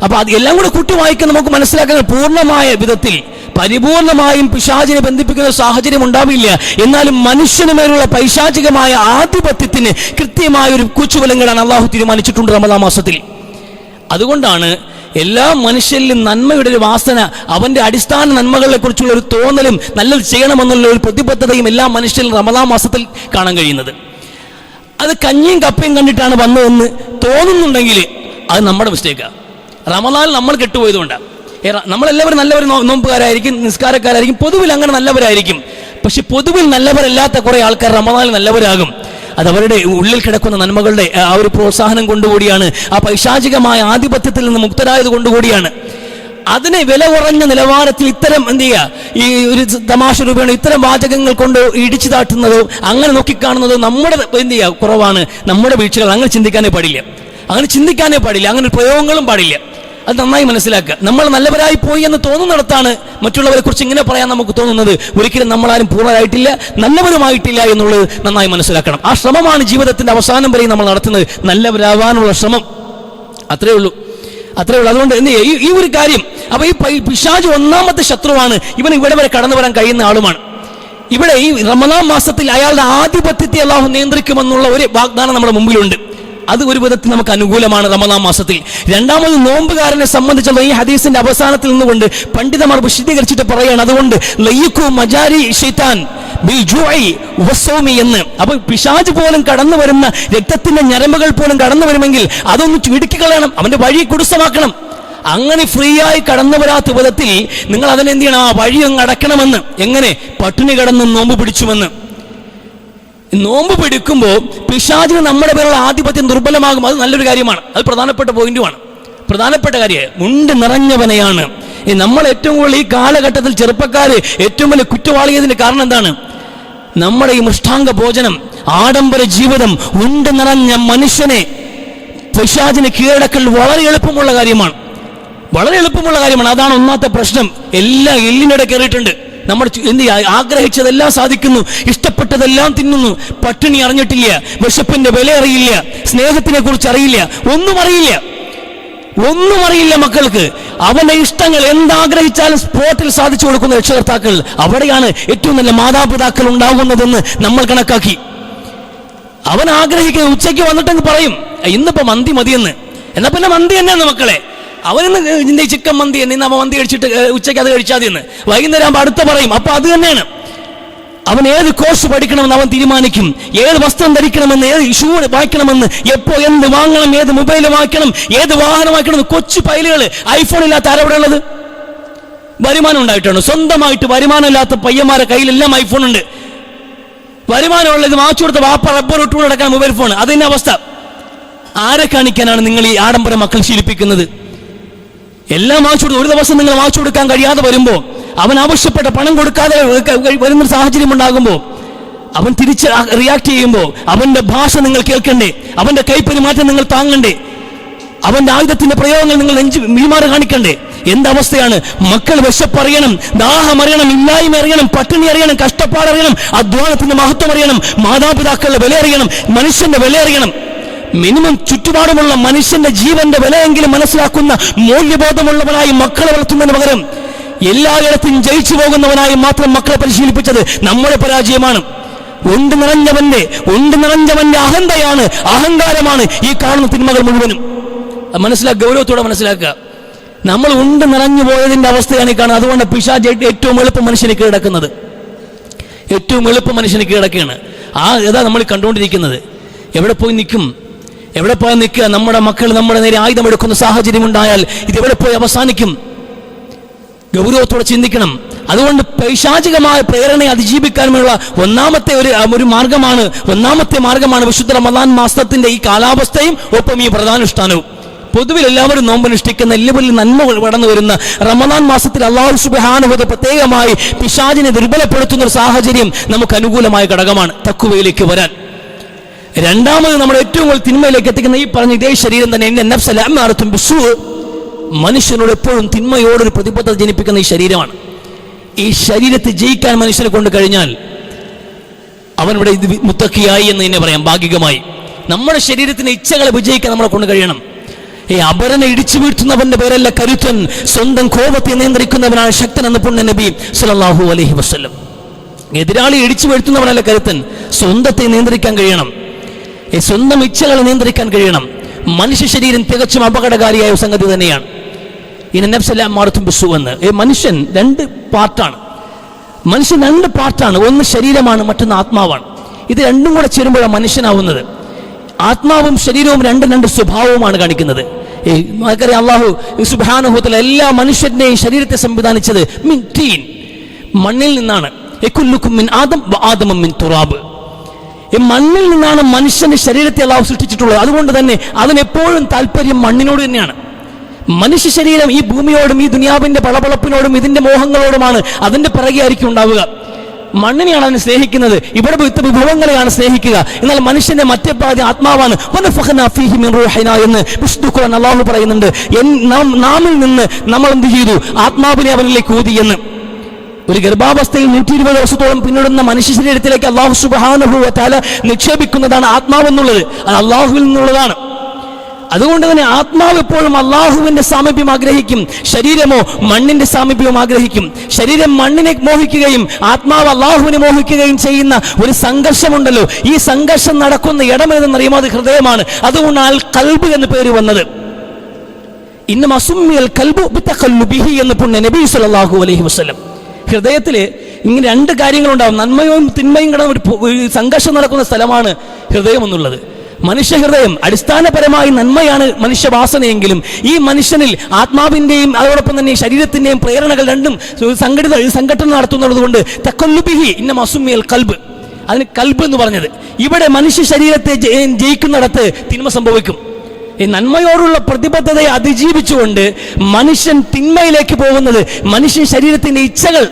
അപ്പൊ അത് എല്ലാം കൂടെ കൂട്ടി വായിക്കാൻ നമുക്ക് മനസ്സിലാക്കാൻ പൂർണ്ണമായ വിധത്തിൽ പരിപൂർണമായും പിശാചിനെ ബന്ധിപ്പിക്കുന്ന സാഹചര്യം ഉണ്ടാവില്ല. എന്നാലും മനുഷ്യന് മേലുള്ള പൈശാചികമായ ആധിപത്യത്തിന് കൃത്യമായ ഒരു കൂച്ചുവിലങ്ങലാണ് അള്ളാഹു തീരുമാനിച്ചിട്ടുണ്ട് റമദാൻ മാസത്തിൽ. അതുകൊണ്ടാണ് എല്ലാ മനുഷ്യരിലും നന്മയുടെ ഒരു വാസന, അവന്റെ അടിസ്ഥാന നന്മകളെ കുറിച്ചുള്ള ഒരു തോന്നലും നല്ലത് ചെയ്യണമെന്നുള്ള ഒരു പ്രതിബദ്ധതയും എല്ലാ മനുഷ്യരിലും റമദാൻ മാസത്തിൽ കാണാൻ കഴിയുന്നത്. അത് കഞ്ഞിയും കപ്പയും കണ്ടിട്ടാണ് വന്നതെന്ന് തോന്നുന്നുണ്ടെങ്കിൽ അത് നമ്മുടെ മിസ്റ്റേക്കാണ്. റമദാനിൽ നമ്മൾ കെട്ടുപോയതുകൊണ്ടാണ്. നമ്മളെല്ലാവരും നല്ലവരും നോമ്പുകാരായിരിക്കും, നിസ്കാരക്കാരായിരിക്കും, പൊതുവിൽ അങ്ങനെ നല്ലവരായിരിക്കും. പക്ഷെ പൊതുവിൽ നല്ലവരല്ലാത്ത കുറെ ആൾക്കാർ റമദാനിൽ നല്ലവരാകും. അത് അവരുടെ ഉള്ളിൽ കിടക്കുന്ന നന്മകളുടെ ആ ഒരു പ്രോത്സാഹനം കൊണ്ടുകൂടിയാണ്, ആ പൈശാചികമായ ആധിപത്യത്തിൽ നിന്ന് മുക്തരായത് കൊണ്ടുകൂടിയാണ്. അതിനെ വില കുറഞ്ഞ നിലവാരത്തിൽ ഇത്തരം ഈ ഒരു തമാശ രൂപേണ ഇത്തരം വാചകങ്ങൾ കൊണ്ട് ഇടിച്ചു താട്ടുന്നതോ അങ്ങനെ നോക്കിക്കാണുന്നതോ നമ്മുടെ കുറവാണ്, നമ്മുടെ വീഴ്ചകൾ. അങ്ങനെ ചിന്തിക്കാനേ പാടില്ല, അങ്ങനെ പ്രയോഗങ്ങളും പാടില്ല. അത് നന്നായി മനസ്സിലാക്കുക. നമ്മൾ നല്ലവരായി പോയി എന്ന് തോന്നുന്നിടത്താണ് മറ്റുള്ളവരെ കുറിച്ച് ഇങ്ങനെ പറയാൻ നമുക്ക് തോന്നുന്നത്. ഒരിക്കലും നമ്മളാരും പൂർണ്ണരായിട്ടില്ല, നല്ലവരുമായിട്ടില്ല എന്നുള്ളത് നന്നായി മനസ്സിലാക്കണം. ആ ശ്രമമാണ് ജീവിതത്തിന്റെ അവസാനം വരെ നമ്മൾ നടത്തുന്നത്, നല്ലവരാവാനുള്ള ശ്രമം. അത്രേ ഉള്ളൂ. അതുകൊണ്ട് ഈ ഒരു കാര്യം, അപ്പൊ ഈ പിശാച് ഒന്നാമത്തെ ശത്രുവാണ്. ഇവൻ ഇവിടെ വരെ കടന്നു വരാൻ കഴിയുന്ന ആളുമാണ്. ഇവിടെ ഈ റമദാൻ മാസത്തിൽ അയാളുടെ ആധിപത്യത്തെ അല്ലാഹു നിയന്ത്രിക്കുമെന്നുള്ള ഒരു വാഗ്ദാനം നമ്മുടെ മുമ്പിലുണ്ട്. അത് ഒരു വിധത്തിൽ നമുക്ക് അനുകൂലമാണ് റമദാൻ മാസത്തിൽ. രണ്ടാമത്, നോമ്പുകാരനെ സംബന്ധിച്ചുള്ള ഈ ഹദീസിന്റെ അവസാനത്തിൽ നിന്നുകൊണ്ട് പണ്ഡിതന്മാർ വിശദീകരിച്ചിട്ട് പറയാണ്, അതുകൊണ്ട് എന്ന്. അപ്പൊ പിശാച് പോലും കടന്നു വരുന്ന, രക്തത്തിന്റെ ഞരമ്പുകൾ പോലും കടന്നു വരുമെങ്കിൽ അതൊന്ന് ഇടുക്കി കളയണം, അവന്റെ വഴി കുടുസമാക്കണം. അങ്ങനെ ഫ്രീ ആയി കടന്നു വരാത്ത വിധത്തിൽ നിങ്ങൾ അതിനെന്ത് ചെയ്യണം? ആ വഴി അങ്ങ് അടക്കണമെന്ന്. എങ്ങനെ? പട്ടിണി കിടന്ന് നോമ്പ് പിടിച്ചുമെന്ന്. നോമ്പ് പിടിക്കുമ്പോൾ പിശാചിന് നമ്മുടെ പേരുള്ള ആധിപത്യം ദുർബലമാകും. അത് നല്ലൊരു കാര്യമാണ്, അത് പ്രധാനപ്പെട്ട പോയിന്റുമാണ്, പ്രധാനപ്പെട്ട കാര്യമാണ്. മുണ്ട് നിറഞ്ഞവനെയാണ് നമ്മൾ ഏറ്റവും കൂടുതൽ ഈ കാലഘട്ടത്തിൽ ചെറുപ്പക്കാര് ഏറ്റവും വലിയ കുറ്റവാളിയതിന്റെ കാരണം എന്താണ്? നമ്മുടെ ഈ മൃഷ്ടാംഗ ഭോജനം, ആഡംബര ജീവിതം, ഉണ്ട് നിറഞ്ഞ മനുഷ്യനെ പിശാചിന് കീഴടക്കൽ വളരെ എളുപ്പമുള്ള കാര്യമാണ്. അതാണ് ഒന്നാമത്തെ പ്രശ്നം. എല്ലാം എല്ലിനിടെ കയറിയിട്ടുണ്ട്. നമ്മൾ ആഗ്രഹിച്ചതെല്ലാം സാധിക്കുന്നു, ഇഷ്ടപ്പെട്ടതെല്ലാം തിന്നുന്നു, പട്ടിണി അറിഞ്ഞിട്ടില്ല, വിശപ്പിന്റെ വില അറിയില്ല, സ്നേഹത്തിനെ കുറിച്ച് അറിയില്ല, ഒന്നും അറിയില്ല മക്കൾക്ക്. അവന്റെ ഇഷ്ടങ്ങൾ എന്താഗ്രഹിച്ചാലും സ്പോട്ടിൽ സാധിച്ചു കൊടുക്കുന്ന രക്ഷകർത്താക്കൾ, അവിടെയാണ് ഏറ്റവും നല്ല മാതാപിതാക്കൾ ഉണ്ടാകുന്നതെന്ന് നമ്മൾ കണക്കാക്കി. അവൻ ആഗ്രഹിക്കുന്നത് ഉച്ചയ്ക്ക് വന്നിട്ടെന്ന് പറയും, ഇന്നിപ്പോ മന്തി മതിയെന്ന്. എന്നാ പിന്നെ മന്തി തന്നെയാണ് മക്കളെ. അവനിന്ന് ചിക്കൻ മന്തി ഇന്ന് അവൻ മന്തി കഴിച്ചിട്ട് ഉച്ചയ്ക്ക് അത് കഴിച്ചാൽ മതി എന്ന്, വൈകുന്നേരം ആകുമ്പോൾ അടുത്ത പറയും. അപ്പൊ അത് തന്നെയാണ്. അവൻ ഏത് കോഴ്സ് പഠിക്കണമെന്ന് അവൻ തീരുമാനിക്കും, ഏത് വസ്ത്രം ധരിക്കണമെന്ന്, ഏത് ഷൂ വായിക്കണമെന്ന്, എപ്പോ എന്ത് വാങ്ങണം, ഏത് മൊബൈൽ വാങ്ങിക്കണം, ഏത് വാഹനം വാങ്ങിക്കണം. കൊച്ചു പൈലുകൾ, ഐഫോൺ ഇല്ലാത്ത ആരെവിടെ ഉള്ളത്? വരുമാനം ഉണ്ടായിട്ടാണ്. സ്വന്തമായിട്ട് വരുമാനമില്ലാത്ത പയ്യന്മാരുടെ കയ്യിലെല്ലാം ഐഫോൺ ഉണ്ട്. വരുമാനമുള്ളത് വാങ്ങിച്ചു കൊടുത്ത വാപ്പ റബ്ബർ ഇട്ടു നടക്കാൻ മൊബൈൽ ഫോൺ. അതിന്റെ അവസ്ഥ. ആരെ കാണിക്കാനാണ് നിങ്ങൾ ഈ ആഡംബര മക്കൾ ശീലിപ്പിക്കുന്നത്? എല്ലാം വാങ്ങിച്ചു കൊടുത്ത് ഒരു ദിവസം നിങ്ങൾ വാങ്ങിച്ചു കൊടുക്കാൻ കഴിയാതെ വരുമ്പോൾ, അവൻ ആവശ്യപ്പെട്ട പണം കൊടുക്കാതെ വരുന്ന സാഹചര്യം ഉണ്ടാകുമ്പോൾ, അവൻ തിരിച്ച് റിയാക്ട് ചെയ്യുമ്പോൾ അവന്റെ ഭാഷ നിങ്ങൾ കേൾക്കണ്ടേ? അവന്റെ കൈപ്പെരുമാറ്റം നിങ്ങൾ താങ്ങണ്ടേ? അവന്റെ ആയുധത്തിന്റെ പ്രയോഗങ്ങൾ നിങ്ങൾ മീമാറ് കാണിക്കണ്ടേ? എന്തവസ്ഥയാണ്? മക്കൾ വിശപ്പറിയണം, ദാഹം അറിയണം, ഇല്ലായ്മ അറിയണം, പട്ടിണി അറിയണം, കഷ്ടപ്പാടറിയണം, അധ്വാനത്തിന്റെ മഹത്വം അറിയണം, മാതാപിതാക്കളുടെ വില അറിയണം, മനുഷ്യന്റെ വില അറിയണം. മിനിമം ചുറ്റുപാടുമുള്ള മനുഷ്യന്റെ ജീവന്റെ വിലയെങ്കിലും മനസ്സിലാക്കുന്ന മൂല്യബോധമുള്ളവനായി മക്കളെ വളർത്തുന്നതിന് പകരം എല്ലായിടത്തും ജയിച്ചു പോകുന്നവനായി മാത്രം മക്കളെ പരിശീലിപ്പിച്ചത് നമ്മുടെ പരാജയമാണ്. ഉണ്ട് നിറഞ്ഞവന്റെ അഹങ്കാരമാണ് ഈ കാണുന്ന തിന്മകൾ മുഴുവനും. ഗൗരവത്തോടെ മനസ്സിലാക്കുക. നമ്മൾ ഉണ്ട് നിറഞ്ഞു പോയതിന്റെ അവസ്ഥയാണ് ഈ കാണുന്നത്. അതുകൊണ്ട് പിശാച് ഏറ്റവും എളുപ്പം മനുഷ്യന് കീഴടക്കുന്നത്, ഏറ്റവും എളുപ്പം മനുഷ്യന് കീഴടക്കുകയാണ്. ഏതാ നമ്മൾ കണ്ടുകൊണ്ടിരിക്കുന്നത്? എവിടെ പോയി നിൽക്കുക? നമ്മുടെ മക്കൾ നമ്മുടെ നേരെ ആയുധമെടുക്കുന്ന സാഹചര്യം ഉണ്ടായാൽ ഇത് എവിടെ പോയി അവസാനിക്കും? ഗൗരവത്തോടെ ചിന്തിക്കണം. അതുകൊണ്ട് പൈശാചികമായ പ്രേരണയെ അതിജീവിക്കാനുള്ള ഒന്നാമത്തെ മാർഗമാണ് വിശുദ്ധ റമദാൻ മാസത്തിന്റെ ഈ കാലാവസ്ഥയും ഒപ്പം ഈ പ്രധാനുഷ്ഠാനവും. പൊതുവിൽ എല്ലാവരും നോമ്പനുഷ്ഠിക്കുന്ന എല്ലാവരിൽ നന്മ കടന്നു വരുന്ന റമദാൻ മാസത്തിൽ അല്ലാഹു സുബ്ഹാനഹു വ തആല പ്രത്യേകമായി പിശാചിനെ ദുർബലപ്പെടുത്തുന്ന ഒരു സാഹചര്യം നമുക്ക് അനുകൂലമായ ഘടകമാണ് തഖ്വയിലേക്ക് വരാൻ. രണ്ടാമത് നമ്മുടെ ഏറ്റവും കൂടുതൽ തിന്മയിലേക്ക് എത്തിക്കുന്ന ഈ പറഞ്ഞ ഇതേ ശരീരം തന്നെ മനുഷ്യനോട് എപ്പോഴും തിന്മയോടൊരു പ്രതിബദ്ധത ജനിപ്പിക്കുന്ന ഈ ശരീരമാണ്. ഈ ശരീരത്തെ ജയിക്കാൻ മനുഷ്യനെ കൊണ്ട് കഴിഞ്ഞാൽ അവനിവിടെ ഇത് മുത്തക്കിയായി എന്ന് തന്നെ പറയാം. ഭാഗികമായി നമ്മുടെ ശരീരത്തിന്റെ ഇച്ഛകളെ വിജയിക്കാൻ നമ്മളെ കൊണ്ട് കഴിയണം. അപരനെ ഇടിച്ചു വീഴ്ത്തുന്നവന്റെ പേരല്ല കരുത്തൻ, സ്വന്തം കോപത്തെ നിയന്ത്രിക്കുന്നവനാണ് ശക്തൻ എന്ന് പുണ്യ നബി സല്ലല്ലാഹു അലൈഹി വസല്ലം. എതിരാളി ഇടിച്ചു വീഴ്ത്തുന്നവനല്ല കരുത്തൻ, സ്വന്തത്തെ നിയന്ത്രിക്കാൻ കഴിയണം, സ്വന്തം ഇച്ഛകളെ നിയന്ത്രിക്കാൻ കഴിയണം. മനുഷ്യ ശരീരം തികച്ചും അപകടകാരിയായ സംഗതി തന്നെയാണ്. ഇനി നഫ്സല്ല മാറത്തും ബിസു എന്ന് മനുഷ്യൻ രണ്ട് പാർട്ടാണ്. ഒന്ന് ശരീരമാണ്, മറ്റൊന്ന് ആത്മാവാണ്. ഇത് രണ്ടും കൂടെ ചേരുമ്പോഴാണ് മനുഷ്യനാവുന്നത്. ആത്മാവും ശരീരവും രണ്ട് സ്വഭാവവുമാണ് കാണിക്കുന്നത്. അല്ലാഹു സുബ്ഹാനഹു വ തആല എല്ലാ മനുഷ്യരുടെയും ശരീരത്തെ സംവിധാനിച്ചത് മിൻ തീൻ, മണ്ണിൽ നിന്നാണ്. യകുല്ലുകും മിൻ ആദം വ ആദമ മിൻ തുറാബ്. മണ്ണിൽ നിന്നാണ് മനുഷ്യന്റെ ശരീരത്തെ അല്ലാഹു സൃഷ്ടിച്ചിട്ടുള്ളത്. അതുകൊണ്ട് തന്നെ അതിനെപ്പോഴും താല്പര്യം മണ്ണിനോട് തന്നെയാണ്. മനുഷ്യ ശരീരം ഈ ഭൂമിയോടും ഈ ദുനിയാവിന്റെ പളപളപ്പിനോടും ഇതിന്റെ മോഹങ്ങളോടുമാണ് അതിന്റെ പിറകെ ആയിരിക്കും ഉണ്ടാവുക. മണ്ണിനെയാണ് അതിനെ സ്നേഹിക്കുന്നത്, ഇവിടെ വിഭവങ്ങളെയാണ് സ്നേഹിക്കുക. എന്നാൽ മനുഷ്യന്റെ മറ്റേ പാതി ആത്മാവാണ്. എന്ന് വിശുദ്ധ ഖുർആൻ അല്ലാഹു പറയുന്നുണ്ട്, നാമിൽ നിന്ന് നമ്മൾ എന്ത് ചെയ്തു? ആത്മാവിനെ അവനിലേക്ക് ഊതി എന്ന്. ഒരു ഗർഭാവസ്ഥയിൽ 120 ദിവസത്തോളം പിന്നിടുന്ന മനുഷ്യ ശരീരത്തിലേക്ക് അല്ലാഹു സുബ്ഹാനഹു വ തആല നിക്ഷേപിക്കുന്നതാണ് ആത്മാവെന്നുള്ളത്. അത് അല്ലാഹുവിൽ നിന്നുള്ളതാണ്. അതുകൊണ്ട് തന്നെ ആത്മാവ് എപ്പോഴും അല്ലാഹുവിന്റെ സാമീപ്യം ആഗ്രഹിക്കും, ശരീരമോ മണ്ണിന്റെ സാമീപ്യം ആഗ്രഹിക്കും. ശരീരം മണ്ണിനെ മോഹിക്കുകയും ആത്മാവ് അല്ലാഹുവിനെ മോഹിക്കുകയും ചെയ്യുന്ന ഒരു സംഘർഷമുണ്ടല്ലോ. ഈ സംഘർഷം നടക്കുന്ന ഇടമേതെന്നറിയുമോ? അത് ഹൃദയമാണ്. അതുകൊണ്ടാണ് ഖൽബ് എന്ന് പേര് വന്നത്. ഇന്നമാ സുമ്മിയൽ ഖൽബു ബിതഖല്ലുബിഹി എന്ന് പുണ്യ നബി സല്ലല്ലാഹു അലൈഹി വസല്ലം. ഹൃദയത്തിൽ ഇങ്ങനെ രണ്ട് കാര്യങ്ങളുണ്ടാവും. നന്മയും തിന്മയും കിടന്ന ഒരു സംഘർഷം നടക്കുന്ന സ്ഥലമാണ് ഹൃദയം എന്നുള്ളത്. മനുഷ്യഹൃദയം അടിസ്ഥാനപരമായി നന്മയാണ് മനുഷ്യവാസനയെങ്കിലും ഈ മനുഷ്യനിൽ ആത്മാവിന്റെയും അതോടൊപ്പം തന്നെ ശരീരത്തിന്റെയും പ്രേരണകൾ രണ്ടും സംഘടന നടത്തുന്നത് കൊണ്ട് തഖല്ലുബിഹി ഇന്നമാ സുമ്മിയൽ ഖൽബ്, അതിന് കൽബ് എന്ന് പറഞ്ഞത്. ഇവിടെ മനുഷ്യ ശരീരത്തെ ജയിക്കുന്നിടത്ത് തിന്മ സംഭവിക്കും. ഈ നന്മയോടുള്ള പ്രതിബദ്ധതയെ അതിജീവിച്ചുകൊണ്ട് മനുഷ്യൻ തിന്മയിലേക്ക് പോകുന്നത് മനുഷ്യൻ ശരീരത്തിന്റെ ഇച്ഛകൾ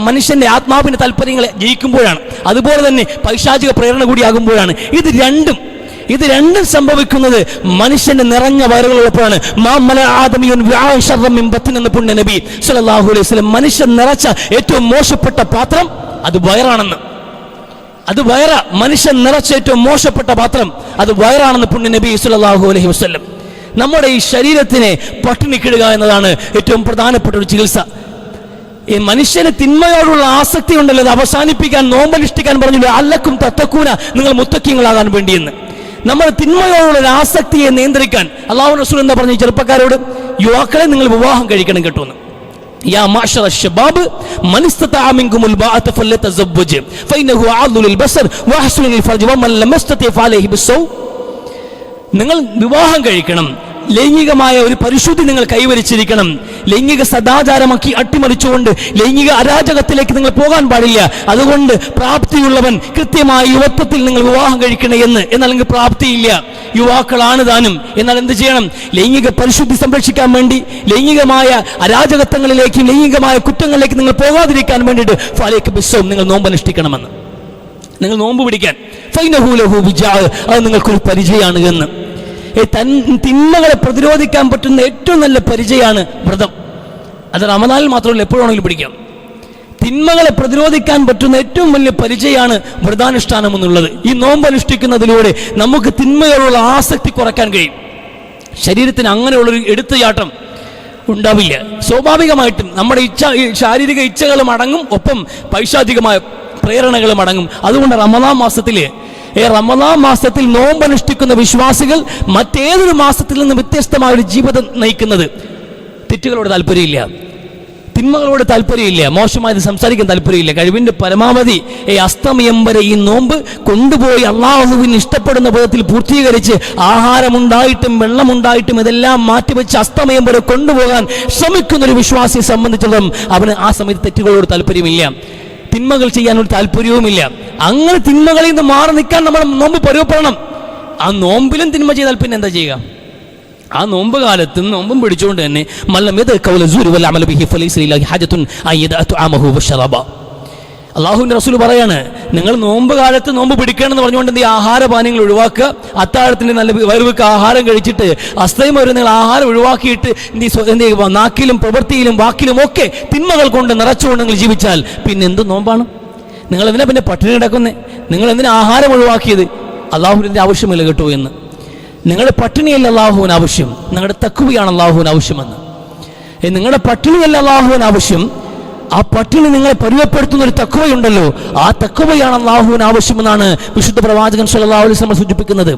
മനുഷ്യന്റെ ആത്മാവിന്റെ താല്പര്യങ്ങളെ ജയിക്കുമ്പോഴാണ്. അതുപോലെ തന്നെ പൈശാചിക പ്രേരണ കൂടിയാകുമ്പോഴാണ്. ഇത് രണ്ടും സംഭവിക്കുന്നത് മനുഷ്യന്റെ നിറഞ്ഞ വയറുകളുള്ളപ്പോഴാണ്. എന്ന് പുണ്യ നബി സല്ലല്ലാഹു അലൈഹി വസല്ലം മനുഷ്യൻ നിറച്ച ഏറ്റവും മോശപ്പെട്ട പാത്രം അത് വയറാണെന്ന്. മനുഷ്യൻ നിറച്ച ഏറ്റവും മോശപ്പെട്ട പാത്രം അത് വയറാണെന്ന് പുണ്യ നബി സല്ലല്ലാഹു അലൈഹി വസല്ലം. നമ്മുടെ ഈ ശരീരത്തിനെ പട്ടിണിക്കിടുക എന്നതാണ് ഏറ്റവും പ്രധാനപ്പെട്ട ഒരു ചികിത്സ. ഈ മനുഷ്യന് തിന്മയോടുള്ള ആസക്തി ഉണ്ടല്ലോ, അത് അവസാനിപ്പിക്കാൻ നോമ്പനുഷ്ഠിക്കാൻ പറഞ്ഞില്ല. അല്ലക്കും തത്തക്കൂന, നിങ്ങൾ മുത്തക്കിങ്ങളാകാൻ വേണ്ടിയെന്ന്. നമ്മൾ തിന്മയോടുള്ള ആസക്തിയെ നിയന്ത്രിക്കാൻ അല്ലാഹു റസൂൽ എന്താ പറഞ്ഞു? ചെറുപ്പക്കാരോട് യുവാക്കളെ നിങ്ങൾ വിവാഹം കഴിക്കണം കേട്ടോ എന്ന്. യാ മാശറ ശബാബ് മൻ ഇസ്തതഅ മിൻകുമുൽ ബാഅത ഫല്യതസവ്വജ് ഫഇന്നഹു അഅദു ലിൽബസർ വഅഹ്സനു ലിൽഫർജ് വമൻ ലം യസ്തതി ഫഅലൈഹി ബിസ്സൗ. നിങ്ങൾ വിവാഹം കഴിക്കണം, ലൈംഗികമായ ഒരു പരിശുദ്ധി നിങ്ങൾ കൈവരിച്ചിരിക്കണം. ലൈംഗിക സദാചാരമാക്കി അട്ടിമറിച്ചുകൊണ്ട് ലൈംഗിക അരാജകത്തിലേക്ക് നിങ്ങൾ പോകാൻ പാടില്ല. അതുകൊണ്ട് പ്രാപ്തിയുള്ളവൻ കൃത്യമായ യുവത്വത്തിൽ നിങ്ങൾ വിവാഹം കഴിക്കണേ എന്ന്. എന്നാൽ നിങ്ങൾക്ക് പ്രാപ്തിയില്ല, യുവാക്കളാണ് താനും, എന്നാൽ എന്ത് ചെയ്യണം? ലൈംഗിക പരിശുദ്ധി സംരക്ഷിക്കാൻ വേണ്ടി ലൈംഗികമായ അരാജകത്വങ്ങളിലേക്കും ലൈംഗികമായ കുറ്റങ്ങളിലേക്ക് നിങ്ങൾ പോകാതിരിക്കാൻ വേണ്ടിയിട്ട് ഫഅലൈക ബിസ്സൗം, നിങ്ങൾ നോമ്പ് അനുഷ്ഠിക്കണമെന്ന്. നിങ്ങൾ നോമ്പ് പിടിക്കാൻ ഫൈനഹു ലഹു വിജാ, അത് നിങ്ങൾക്കൊരു പരിചയമാണ് എന്ന്. തിന്മകളെ പ്രതിരോധിക്കാൻ പറ്റുന്ന ഏറ്റവും നല്ല പരിചയമാണ് വ്രതം. അത് റമദാനിൽ മാത്രമല്ല, എപ്പോഴാണെങ്കിലും പിടിക്കാം. തിന്മകളെ പ്രതിരോധിക്കാൻ പറ്റുന്ന ഏറ്റവും വലിയ പരിചയമാണ് വ്രതാനുഷ്ഠാനം എന്നുള്ളത്. ഈ നോമ്പ് അനുഷ്ഠിക്കുന്നതിലൂടെ നമുക്ക് തിന്മയോടുള്ള ആസക്തി കുറയ്ക്കാൻ കഴിയും. ശരീരത്തിന് അങ്ങനെയുള്ളൊരു എടുത്തുചാട്ടം ഉണ്ടാവില്ല. സ്വാഭാവികമായിട്ടും നമ്മുടെ ശാരീരിക ഇച്ഛകളും അടങ്ങും, ഒപ്പം പൈശാചികമായ പ്രേരണകളും അടങ്ങും. അതുകൊണ്ട് റമദാൻ മാസത്തിൽ നോമ്പനുഷ്ഠിക്കുന്ന വിശ്വാസികൾ മറ്റേതൊരു മാസത്തിൽ നിന്ന് വ്യത്യസ്തമായ ഒരു ജീവിതം നയിക്കുന്നത്. തെറ്റുകളോട് താല്പര്യമില്ല, തിന്മകളോട് താല്പര്യമില്ല, മോശമായത് സംസാരിക്കാൻ താല്പര്യമില്ല. കഴിവിൻ്റെ പരമാവധി അസ്തമയം വരെ ഈ നോമ്പ് കൊണ്ടുപോയി അള്ളാഹുവിന് ഇഷ്ടപ്പെടുന്ന വിധത്തിൽ പൂർത്തീകരിച്ച് ആഹാരമുണ്ടായിട്ടും വെള്ളമുണ്ടായിട്ടും ഇതെല്ലാം മാറ്റിവെച്ച് അസ്തമയം വരെ കൊണ്ടുപോകാൻ ശ്രമിക്കുന്നൊരു വിശ്വാസിയെ സംബന്ധിച്ചിടത്തോളം അവന് ആ സമയത്ത് തെറ്റുകളോട് താല്പര്യമില്ല, തിന്മകൾ ചെയ്യാനൊരു താല്പര്യവുമില്ല. അങ്ങനെ തിന്മകളിൽ നിന്ന് മാറി നിൽക്കാൻ നമ്മൾ നോമ്പ് പരുവപ്പെടണം. ആ നോമ്പിലും തിന്മ ചെയ്താൽ പിന്നെ എന്താ ചെയ്യുക? ആ നോമ്പ് കാലത്തും നോമ്പും പിടിച്ചുകൊണ്ട് തന്നെ അള്ളാഹുവിന്റെ റസൂൽ പറയാണ്, നിങ്ങൾ നോമ്പ് കാലത്ത് നോമ്പ് പിടിക്കണമെന്ന് പറഞ്ഞുകൊണ്ട് എന്ത് ആഹാരപാനങ്ങൾ ഒഴിവാക്കുക. അത്താഴത്തിന് നല്ല വരവുക്ക് ആഹാരം കഴിച്ചിട്ട് അസ്തമയം വരെ നിങ്ങൾ ആഹാരം ഒഴിവാക്കിയിട്ട് നാക്കിലും പ്രവൃത്തിയിലും വാക്കിലും ഒക്കെ തിന്മകൾ കൊണ്ട് നിറച്ചുകൊണ്ട് നിങ്ങൾ ജീവിച്ചാൽ പിന്നെ എന്ത് നോമ്പാണ്? നിങ്ങൾ എന്തിനാ പിന്നെ പട്ടിണി കിടക്കുന്നേ? നിങ്ങൾ എന്തിനാ ആഹാരം ഒഴിവാക്കിയത്? അള്ളാഹുവിൻ്റെ ആവശ്യമില്ല കേട്ടോ എന്ന്. നിങ്ങളുടെ പട്ടിണിയല്ല അള്ളാഹുവിന് ആവശ്യം, നിങ്ങളുടെ തഖ്വയാണ് അള്ളാഹുവിന് ആവശ്യമെന്ന്. നിങ്ങളുടെ പട്ടിണിയല്ല അള്ളാഹുവിന് ആവശ്യം, ആ പട്ടിണി നിങ്ങളെ പരിവപ്പെടുത്തുന്ന ഒരു തഖ്വയുണ്ടല്ലോ, ആ തഖ്വയാണ് അള്ളാഹുവിന് ആവശ്യമെന്നാണ് വിശുദ്ധ പ്രവാചകൻ സ്വല്ലല്ലാഹു അലൈഹി വസല്ലം സൂചിപ്പിക്കുന്നത്.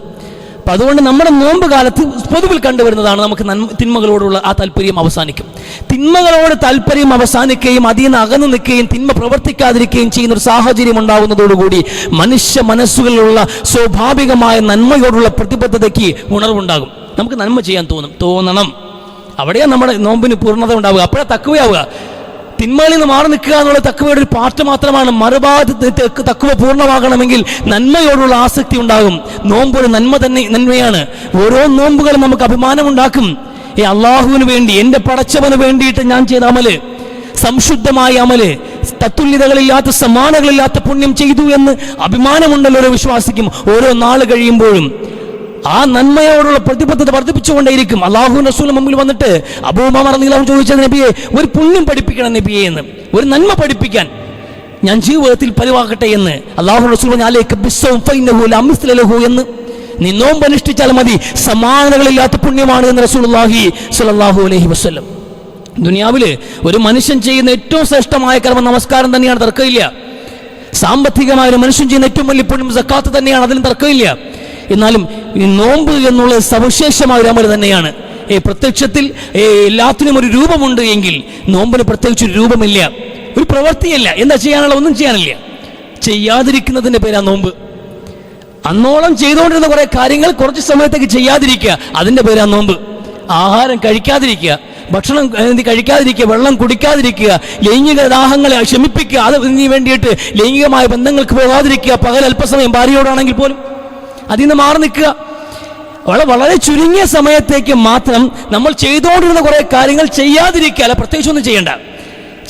അപ്പം അതുകൊണ്ട് നമ്മുടെ നോമ്പ് കാലത്ത് പൊതുവിൽ കണ്ടുവരുന്നതാണ് നമുക്ക് തിന്മകളോടുള്ള ആ താല്പര്യം അവസാനിക്കും. തിന്മകളോട് താല്പര്യം അവസാനിക്കുകയും അതിൽ നിന്ന് അകന്നു നിൽക്കുകയും തിന്മ പ്രവർത്തിക്കാതിരിക്കുകയും ചെയ്യുന്ന ഒരു സാഹചര്യം ഉണ്ടാകുന്നതോടുകൂടി മനുഷ്യ മനസ്സുകളിലുള്ള സ്വാഭാവികമായ നന്മയോടുള്ള പ്രതിബദ്ധതയ്ക്ക് ഉണർവുണ്ടാകും. നമുക്ക് നന്മ ചെയ്യാൻ തോന്നണം. അവിടെയാണ് നമ്മുടെ നോമ്പിന് പൂർണ്ണത ഉണ്ടാവുക. അപ്പോഴാണ് തഖ്വയാവുക. തിന്മകളിൽ നിന്ന് മാറി നിൽക്കുക എന്നുള്ള തഖ്വയുടെ ഒരു പാർട്ട് മാത്രമാണ്. മറുഭാഗത്ത് തഖ്വ പൂർണ്ണമാകണമെങ്കിൽ നന്മയോടുള്ള ആസക്തി ഉണ്ടാകും. നോമ്പ് ഒരു നന്മയാണ്. ഓരോ നോമ്പുകളും നമുക്ക് അഭിമാനമുണ്ടാക്കും. അള്ളാഹുവിന് വേണ്ടി, എൻ്റെ പടച്ചവന് വേണ്ടിയിട്ട് ഞാൻ ചെയ്ത അമല്, സംശുദ്ധമായ അമല്, തത്തുല്യതകളില്ലാത്ത സമാനകളില്ലാത്ത പുണ്യം ചെയ്തു എന്ന് അഭിമാനമുണ്ടല്ലോ ഓരോ വിശ്വാസിക്കും. ഓരോ നാൾ കഴിയുമ്പോഴും ആ നന്മയോടുള്ള പ്രതിബദ്ധത വർദ്ധിപ്പിച്ചുകൊണ്ടേയിരിക്കും. അള്ളാഹുവിന്റെ റസൂൽ മുമ്പിൽ വന്നിട്ട് അബൂ ഉമാമ റളിയല്ലാഹു അൻഹു ചോദിച്ചത്, നബിയെ ഒരു പുണ്യം പഠിപ്പിക്കണം നബിയെ എന്ന്, ഒരു നന്മ പഠിപ്പിക്കാൻ ഞാൻ ജീവിതത്തിൽ പതിവാക്കട്ടെ എന്ന്. അള്ളാഹുവിന്റെ റസൂൽ പറഞ്ഞു, അലൈക ബിസ്സൗം ഫഇന്നഹു ലാ മിസ്ല ലഹു എന്ന്. നീ നോമ്പ് അനുഷ്ഠിച്ചാൽ മതി, സമാനതകളില്ലാത്ത പുണ്യമാണ് എന്ന് റസൂലുള്ളാഹി സ്വല്ലല്ലാഹു അലൈഹി വസല്ലം. ദുനിയാവില് ഒരു മനുഷ്യൻ ചെയ്യുന്ന ഏറ്റവും ശ്രേഷ്ഠമായ കർമ്മം നമസ്കാരം തന്നെയാണ്, തർക്കമില്ല. സാമ്പത്തികമായ ഒരു മനുഷ്യൻ ചെയ്യുന്ന ഏറ്റവും വലിയ പുണ്യം സക്കാത്ത് തന്നെയാണ്, അതിലും തർക്കമില്ല. എന്നാലും ഈ നോമ്പ് എന്നുള്ളത് സവിശേഷമായ ഒരു അമൽ തന്നെയാണ്. പ്രത്യക്ഷത്തിൽ എല്ലാത്തിനും ഒരു രൂപമുണ്ട് എങ്കിൽ നോമ്പിന് പ്രത്യേകിച്ച് ഒരു രൂപമില്ല, ഒരു പ്രവൃത്തിയല്ല. എന്താ ചെയ്യാനുള്ള? ഒന്നും ചെയ്യാനില്ല. ചെയ്യാതിരിക്കുന്നതിൻ്റെ പേരാ നോമ്പ്. അന്നോളം ചെയ്തുകൊണ്ടിരുന്ന കുറെ കാര്യങ്ങൾ കുറച്ച് സമയത്തേക്ക് ചെയ്യാതിരിക്കുക, അതിൻ്റെ പേരാ നോമ്പ്. ആഹാരം കഴിക്കാതിരിക്കുക, ഭക്ഷണം കഴിക്കാതിരിക്കുക, വെള്ളം കുടിക്കാതിരിക്കുക, ലൈംഗിക ദാഹങ്ങളെ ശമിപ്പിക്കുക, അതിന് വേണ്ടിയിട്ട് ലൈംഗികമായ ബന്ധങ്ങൾക്ക് പോകാതിരിക്കുക, പകൽ അല്പസമയം ഭാര്യയോടാണെങ്കിൽ പോലും അതിൽ നിന്ന് മാറി നിൽക്കുക. വളരെ ചുരുങ്ങിയ സമയത്തേക്ക് മാത്രം നമ്മൾ ചെയ്തുകൊണ്ടിരുന്ന കുറെ കാര്യങ്ങൾ ചെയ്യാതിരിക്കുക, അല്ല പ്രത്യേകിച്ചൊന്നും ചെയ്യണ്ട.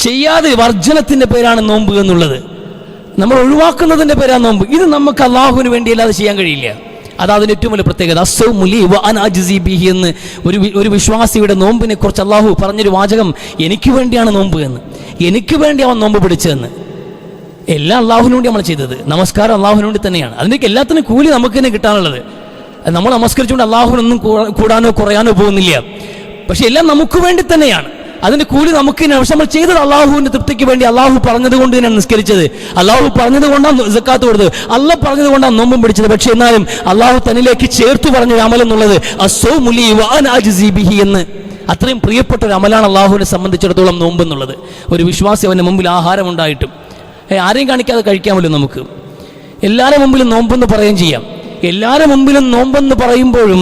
ചെയ്യാതെ വർജനത്തിൻ്റെ പേരാണ് നോമ്പ് എന്നുള്ളത്. നമ്മൾ ഒഴിവാക്കുന്നതിൻ്റെ പേരാണ് നോമ്പ്. ഇത് നമുക്ക് അള്ളാഹുവിന് വേണ്ടി അല്ലാതെ ചെയ്യാൻ കഴിയില്ല. അതാണ് ഏറ്റവും വലിയ പ്രത്യേകത. അസ്സൗമു ലീ വ അന അജ്സി ബിഹി എന്ന് ഒരു വിശ്വാസിയുടെ നോമ്പിനെ കുറിച്ച് അള്ളാഹു പറഞ്ഞൊരു വാചകം, എനിക്ക് വേണ്ടിയാണ് നോമ്പ് എന്ന്, എനിക്ക് വേണ്ടി അവൻ നോമ്പ് പിടിച്ചതെന്ന്. എല്ലാം അള്ളാഹുവിന് വേണ്ടി നമ്മൾ ചെയ്തത്. നമസ്കാരം അള്ളാഹുവിന് വേണ്ടി തന്നെയാണ്. അതിൻ്റെയൊക്കെ എല്ലാത്തിനും കൂലി നമുക്ക് തന്നെ കിട്ടാനുള്ളത്. നമ്മൾ നമസ്കരിച്ചുകൊണ്ട് അള്ളാഹുവിനൊന്നും കൂടാനോ കുറയാനോ പോകുന്നില്ല. പക്ഷെ എല്ലാം നമുക്ക് വേണ്ടി തന്നെയാണ്. അതിൻ്റെ കൂലി നമുക്ക് തന്നെ. പക്ഷെ നമ്മൾ ചെയ്തത് അള്ളാഹുവിൻ്റെ തൃപ്തിക്ക് വേണ്ടി. അള്ളാഹു പറഞ്ഞത് കൊണ്ട് തന്നെയാണ് നിസ്കരിച്ചത്, അള്ളാഹു പറഞ്ഞത് കൊണ്ടാണ് സക്കാത്ത് കൊടുത്തത്, അള്ളാഹ് പറഞ്ഞത് കൊണ്ടാണ് നോമ്പും പിടിച്ചത്. പക്ഷെ എന്നാലും അള്ളാഹു തന്നിലേക്ക് ചേർത്ത് പറഞ്ഞ അമൽ എന്നുള്ളത് അസ്സൗമു ലീ വ അന അജ്സി ബിഹി എന്ന് അത്രയും പ്രിയപ്പെട്ട ഒരു അമലാണ് അള്ളാഹുവിനെ സംബന്ധിച്ചിടത്തോളം നോമ്പ് എന്നുള്ളത്. ഒരു വിശ്വാസി അവൻ്റെ മുമ്പിൽ ആഹാരം ഉണ്ടായിട്ടും ആരെയും കാണിക്കാതെ കഴിക്കാമല്ലോ. നമുക്ക് എല്ലാവരുടെ മുമ്പിലും നോമ്പെന്ന് പറയുകയും ചെയ്യാം. എല്ലാവരുടെ മുമ്പിലും നോമ്പെന്ന് പറയുമ്പോഴും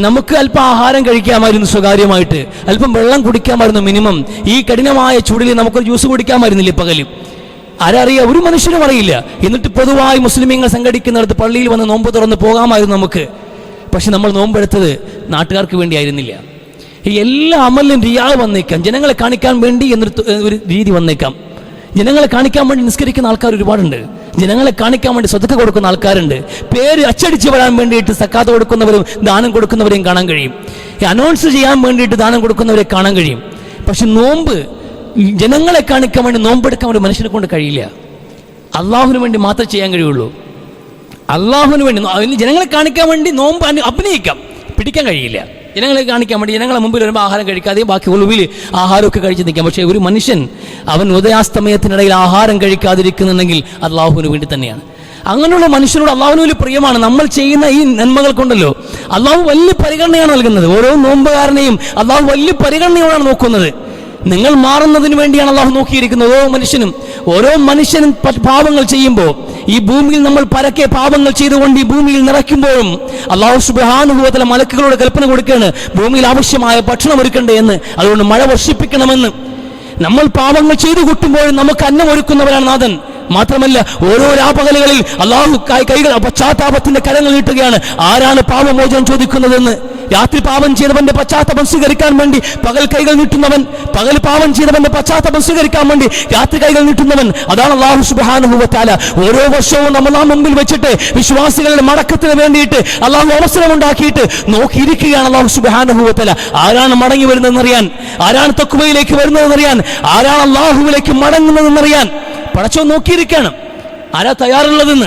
നമുക്ക് അല്പം ആഹാരം കഴിക്കാമായിരുന്നു, സ്വകാര്യമായിട്ട് അല്പം വെള്ളം കുടിക്കാമായിരുന്നു. മിനിമം ഈ കഠിനമായ ചൂടിൽ നമുക്കൊരു ജ്യൂസ് കുടിക്കാമായിരുന്നില്ലേ പകല്? ആരറിയാം? ഒരു മനുഷ്യനും അറിയില്ല. എന്നിട്ട് പൊതുവായി മുസ്ലിമീങ്ങൾ സംഘടിക്കുന്നിടത്ത് പള്ളിയിൽ വന്ന് നോമ്പ് തുറന്ന് പോകാമായിരുന്നു നമുക്ക്. പക്ഷെ നമ്മൾ നോമ്പെടുത്തത് നാട്ടുകാർക്ക് വേണ്ടിയായിരുന്നില്ല. ഈ എല്ലാ അമലിലും റിയാ വന്നേക്കാം, ജനങ്ങളെ കാണിക്കാൻ വേണ്ടി എന്നൊരു രീതി വന്നേക്കാം. ജനങ്ങളെ കാണിക്കാൻ വേണ്ടി നിസ്കരിക്കുന്ന ആൾക്കാർ ഒരുപാടുണ്ട്. ജനങ്ങളെ കാണിക്കാൻ വേണ്ടി സ്വതക്ക കൊടുക്കുന്ന ആൾക്കാരുണ്ട്. പേര് അച്ചടിച്ച് വരാൻ വേണ്ടിയിട്ട് സക്കാത്ത് കൊടുക്കുന്നവരും ദാനം കൊടുക്കുന്നവരെയും കാണാൻ കഴിയും. അനൗൺസ് ചെയ്യാൻ വേണ്ടിയിട്ട് ദാനം കൊടുക്കുന്നവരെ കാണാൻ കഴിയും. പക്ഷെ നോമ്പ് ജനങ്ങളെ കാണിക്കാൻ വേണ്ടി നോമ്പെടുക്കാൻ ഒരു മനുഷ്യനെ കൊണ്ട് കഴിയില്ല. അള്ളാഹുവിന് വേണ്ടി മാത്രമേ ചെയ്യാൻ കഴിയുള്ളൂ. അള്ളാഹുവിന് വേണ്ടി ജനങ്ങളെ കാണിക്കാൻ വേണ്ടി നോമ്പ് അഭിനയിക്കാം, പിടിക്കാൻ കഴിയില്ല. ജനങ്ങളെ കാണിക്കാൻ വേണ്ടി ജനങ്ങളെ മുമ്പിൽ വരുമ്പോൾ ആഹാരം കഴിക്കാതെ ബാക്കി ഒളിവിൽ ആഹാരമൊക്കെ കഴിച്ച് നിൽക്കാം. പക്ഷേ ഒരു മനുഷ്യൻ അവൻ ഉദയാസ്തമയത്തിനിടയിൽ ആഹാരം കഴിക്കാതിരിക്കുന്നുണ്ടെങ്കിൽ അള്ളാഹുവിന് വേണ്ടി തന്നെയാണ്. അങ്ങനെയുള്ള മനുഷ്യനോട് അള്ളാഹുവിന് വലിയ പ്രിയമാണ്. നമ്മൾ ചെയ്യുന്ന ഈ നന്മകൾ കൊണ്ടല്ലോ അള്ളാഹു വലിയ പരിഗണനയാണ് നൽകുന്നത്. ഓരോ നോമ്പുകാരനെയും അള്ളാഹു വലിയ പരിഗണനയോടാണ് നോക്കുന്നത്. നിങ്ങൾ മാറുന്നതിന് വേണ്ടിയാണ് അള്ളാഹു നോക്കിയിരിക്കുന്നത്. ഓരോ മനുഷ്യനും പാപങ്ങൾ ചെയ്യുമ്പോൾ ഈ ഭൂമിയിൽ നമ്മൾ പരക്കെ പാപങ്ങൾ ചെയ്തുകൊണ്ട് ഈ ഭൂമിയിൽ നിറയ്ക്കുമ്പോഴും അള്ളാഹു സുബ്ഹാനഹു വ തആല മലക്കുകളോട് കൽപ്പന കൊടുക്കുകയാണ്, ഭൂമിയിൽ ആവശ്യമായ ഭക്ഷണം ഒരുക്കണ്ടേ എന്ന്, അതുകൊണ്ട് മഴ വർഷിപ്പിക്കണമെന്ന്. നമ്മൾ പാപങ്ങൾ ചെയ്തു കൂട്ടുമ്പോഴും നമുക്ക് അന്നം ഒരുക്കുന്നവരാണ് നാഥൻ. മാത്രമല്ല ഓരോ രാപകലുകളിൽ അള്ളാഹു കൈകൾ പശ്ചാത്താപത്തിന്റെ കരങ്ങൾ നീട്ടുകയാണ്. ആരാണ് പാപമോചനം ചോദിക്കുന്നതെന്ന്? രാത്രി പാപം ചെയ്തവന്റെ പശ്ചാത്തലം സ്വീകരിക്കാൻ വേണ്ടി പകൽ കൈകൾ നീട്ടുന്നവൻ, പകൽ പാപം ചെയ്തവന്റെ പശ്ചാത്തലം സ്വീകരിക്കാൻ വേണ്ടി രാത്രി കൈകൾ നീട്ടുന്നവൻ, അതാണ് അല്ലാഹു സുബ്ഹാനഹു വ തആല. ഓരോ വർഷവും റമളാൻ മുമ്പിൽ വെച്ചിട്ട് വിശ്വാസികളുടെ മടക്കത്തിന് വേണ്ടിയിട്ട് അള്ളാഹു അവസരം ഉണ്ടാക്കിയിട്ട് നോക്കിയിരിക്കുകയാണ് അല്ലാഹു സുബ്ഹാനഹു വ തആല. ആരാണ് മടങ്ങി വരുന്നതെന്നറിയാൻ, ആരാണ് തഖ്വയിലേക്ക് വരുന്നതെന്നറിയാൻ, ആരാണ് അള്ളാഹുവിലേക്ക് മടങ്ങുന്നതെന്നറിയാൻ പടച്ചോൻ നോക്കിയിരിക്കണം. ആരാ തയ്യാറുള്ളതെന്ന്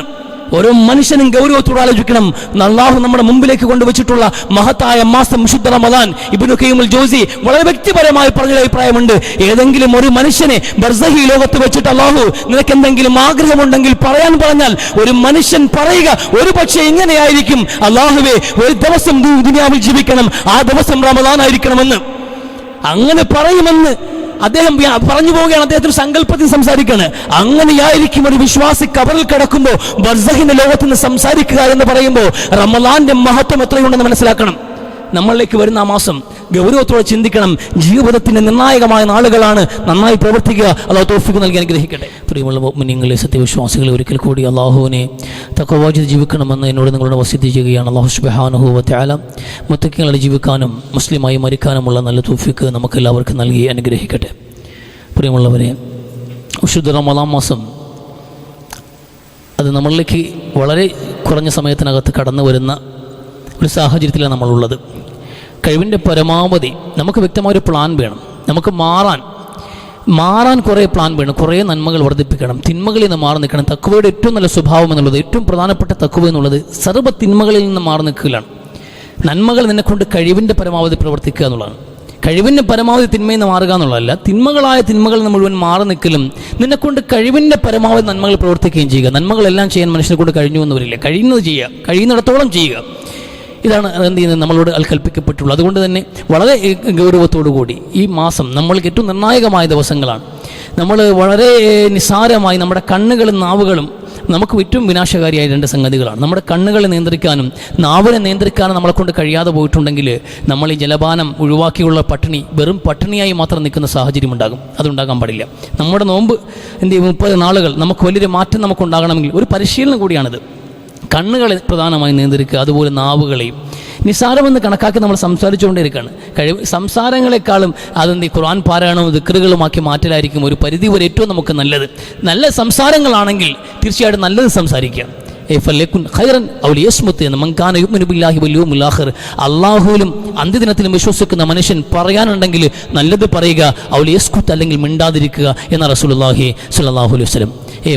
ഓരോ മനുഷ്യനും ഗൗരവത്തോടെ ആലോചിക്കണം. അല്ലാഹു നമ്മുടെ മുമ്പിലേക്ക് കൊണ്ടുവച്ചിട്ടുള്ള മഹത്തായ മാസം വിശുദ്ധ റമളാൻ. ഇബ്നു ഖയ്യിമുൽ ജൗസി വളരെ വ്യക്തിപരമായി പറഞ്ഞ അഭിപ്രായമുണ്ട്, ഏതെങ്കിലും ഒരു മനുഷ്യനെ ബർസഹി ലോകത്ത് വെച്ചിട്ട് അല്ലാഹു നിനക്ക് എന്തെങ്കിലും ആഗ്രഹമുണ്ടെങ്കിൽ പറയാൻ പറഞ്ഞാൽ ഒരു മനുഷ്യൻ പറയുക ഒരു പക്ഷേ ഇങ്ങനെയായിരിക്കും, അല്ലാഹുവേ ഒരു ദിവസം ദുനിയാവിൽ ജീവിക്കണം, ആ ദിവസം റമളാൻ ആയിരിക്കണമെന്ന്. അങ്ങനെ പറയുമെന്ന് അദ്ദേഹം പറഞ്ഞു പോവുകയാണ്. അദ്ദേഹത്തിന് സങ്കല്പത്തിൽ സംസാരിക്കുകയാണ്. അങ്ങനെയായിരിക്കും ഒരു വിശ്വാസി കബറിൽ കിടക്കുമ്പോൾ ബർസഹിന്റെ ലോകത്ത് നിന്ന് സംസാരിക്കുക എന്ന് പറയുമ്പോൾ റമളാന്റെ മഹത്വം എത്രയുണ്ടെന്ന് മനസ്സിലാക്കണം. നമ്മളിലേക്ക് വരുന്ന ആ മാസം ഗൗരവത്തോടെ ചിന്തിക്കണം. ജീവിതത്തിന്റെ നിർണായകമായ നാളുകളാണ്. നന്നായി പ്രവർത്തിക്കുക. അല്ലാഹു തൗഫീഖ് നൽകി അനുഗ്രഹിക്കട്ടെ. പ്രിയമുള്ള മുഅ്മിനീങ്ങളെ, സത്യവിശ്വാസികളെ, ഒരിക്കൽ കൂടി അല്ലാഹുവിനെ തഖ്വ ജീവിക്കണമെന്ന് എന്നോട് നിങ്ങളോട് വസിയത്ത് ചെയ്യുകയാണ്. അല്ലാഹു സുബ്ഹാനഹു വ തആല മുത്തഖീങ്ങളായി ജീവിക്കാനും മുസ്ലിമായി മരിക്കാനുമുള്ള നല്ല തൗഫീഖ് നമുക്കെല്ലാവർക്കും നൽകി അനുഗ്രഹിക്കട്ടെ. പ്രിയമുള്ളവരെ, വിശുദ്ധ റമളാൻ മാസം അത് നമ്മളിലേക്ക് വളരെ കുറഞ്ഞ സമയത്തിനകത്ത് കടന്നു വരുന്ന ഒരു സാഹചര്യത്തിലാണ് നമ്മളുള്ളത്. കഴിവിൻ്റെ പരമാവധി നമുക്ക് വ്യക്തമായൊരു പ്ലാൻ വേണം. നമുക്ക് മാറാൻ കുറേ പ്ലാൻ വേണം. കുറേ നന്മകൾ വർദ്ധിപ്പിക്കണം, തിന്മകളിൽ നിന്ന് മാറി നിൽക്കണം. തഖ്വയുടെ ഏറ്റവും നല്ല സ്വഭാവം എന്നുള്ളത്, ഏറ്റവും പ്രധാനപ്പെട്ട തഖ്വ എന്നുള്ളത് സർവ്വ തിന്മകളിൽ നിന്ന് മാറി നിൽക്കലാണ്. നന്മകൾ നിന്നെക്കൊണ്ട് കഴിവിൻ്റെ പരമാവധി പ്രവർത്തിക്കുക എന്നുള്ളതാണ്. കഴിവിൻ്റെ പരമാവധി തിന്മയിൽ നിന്ന് മാറുക എന്നുള്ളതല്ല, തിന്മകളായ തിന്മകളിൽ നിന്ന് മുഴുവൻ മാറി നിൽക്കലും നിന്നെക്കൊണ്ട് കഴിവിൻ്റെ പരമാവധി നന്മകൾ പ്രവർത്തിക്കുകയും ചെയ്യുക. നന്മകളെല്ലാം ചെയ്യാൻ മനുഷ്യനെ കൊണ്ട് കഴിഞ്ഞു എന്ന് വരില്ല. കഴിയുന്നത് ചെയ്യുക, കഴിയുന്നിടത്തോളം ചെയ്യുക. ഇതാണ് എന്ത് ചെയ്യുന്നത് നമ്മളോട് കൽപ്പിക്കപ്പെട്ടുള്ളൂ. അതുകൊണ്ട് തന്നെ വളരെ ഗൗരവത്തോടു കൂടി ഈ മാസം നമ്മൾക്ക് ഏറ്റവും നിർണായകമായ ദിവസങ്ങളാണ്. നമ്മൾ വളരെ നിസ്സാരമായി നമ്മുടെ കണ്ണുകളും നാവുകളും നമുക്ക് ഏറ്റവും വിനാശകാരിയായ രണ്ട് സംഗതികളാണ്. നമ്മുടെ കണ്ണുകളെ നിയന്ത്രിക്കാനും നാവിനെ നിയന്ത്രിക്കാനും നമ്മളെ കൊണ്ട് കഴിയാതെ പോയിട്ടുണ്ടെങ്കിൽ നമ്മൾ ഈ ജലപാനം ഒഴിവാക്കിയുള്ള പട്ടിണി വെറും പട്ടിണിയായി മാത്രം നിൽക്കുന്ന സാഹചര്യം ഉണ്ടാകും. അതുണ്ടാകാൻ പാടില്ല. നമ്മുടെ നോമ്പ് 30 നാളുകൾ നമുക്ക് വലിയൊരു മാറ്റം നമുക്കുണ്ടാകണമെങ്കിൽ ഒരു പരിശീലനം കൂടിയാണിത്. കണ്ണുകളെ പ്രധാനമായി നിയന്ത്രിക്കുക, അതുപോലെ നാവുകളെയും. നിസ്സാരമെന്ന് കണക്കാക്കി നമ്മൾ സംസാരിച്ചുകൊണ്ടിരിക്കുകയാണ്. സംസാരങ്ങളെക്കാളും ഖുർആൻ പാരായണവും ദിക്റുകളുമാക്കി മാറ്റലായിരിക്കും ഒരു പരിധി വരെ ഏറ്റവും നമുക്ക് നല്ലത്. നല്ല സംസാരങ്ങളാണെങ്കിൽ തീർച്ചയായിട്ടും നല്ലത് സംസാരിക്കുക. അള്ളാഹുവിലും അന്ത്യദിനത്തിലും വിശ്വസിക്കുന്ന മനുഷ്യൻ പറയാനുണ്ടെങ്കിൽ നല്ലത് പറയുക, അല്ലെങ്കിൽ മിണ്ടാതിരിക്കുക എന്ന റസൂലുള്ളാഹി സ്വല്ലല്ലാഹു അലൈഹി വസല്ലം.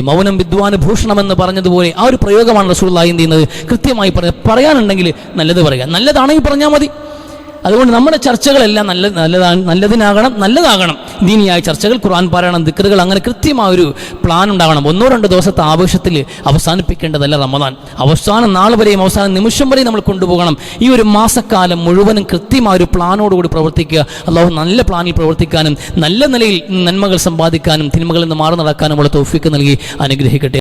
മൗനം വിദ്വാന് ഭൂഷണമെന്ന് പറഞ്ഞതുപോലെ ആ ഒരു പ്രയോഗമാണ് റസൂലുള്ളാഹി എന്ത് ചെയ്യുന്നത്? കൃത്യമായി പറയാനുണ്ടെങ്കിൽ നല്ലത് പറയുക. നല്ലതാണെങ്കിൽ പറഞ്ഞാൽ മതി. അതുകൊണ്ട് നമ്മുടെ ചർച്ചകളെല്ലാം നല്ലതാകണം. ദീനിയായ ചർച്ചകൾ, ഖുർആൻ പാരായണം, ദിക്റുകൾ, അങ്ങനെ കൃത്യമായൊരു പ്ലാൻ ഉണ്ടാകണം. 1-2 ദിവസത്തെ ആവേശത്തിൽ അവസാനിപ്പിക്കേണ്ടതല്ല റമദാൻ. അവസാന നാൾ വരെയും അവസാന നിമിഷം വരെയും നമ്മൾ കൊണ്ടുപോകണം. ഈ ഒരു മാസക്കാലം മുഴുവനും കൃത്യമായ ഒരു പ്ലാനോടുകൂടി പ്രവർത്തിക്കുക. അള്ളാഹു നല്ല പ്ലാനിൽ പ്രവർത്തിക്കാനും നല്ല നിലയിൽ നന്മകൾ സമ്പാദിക്കാനും തിന്മകളിൽ നിന്ന് മാറി നടക്കാനുമുള്ള തൗഫീഖ് നൽകി അനുഗ്രഹിക്കട്ടെ.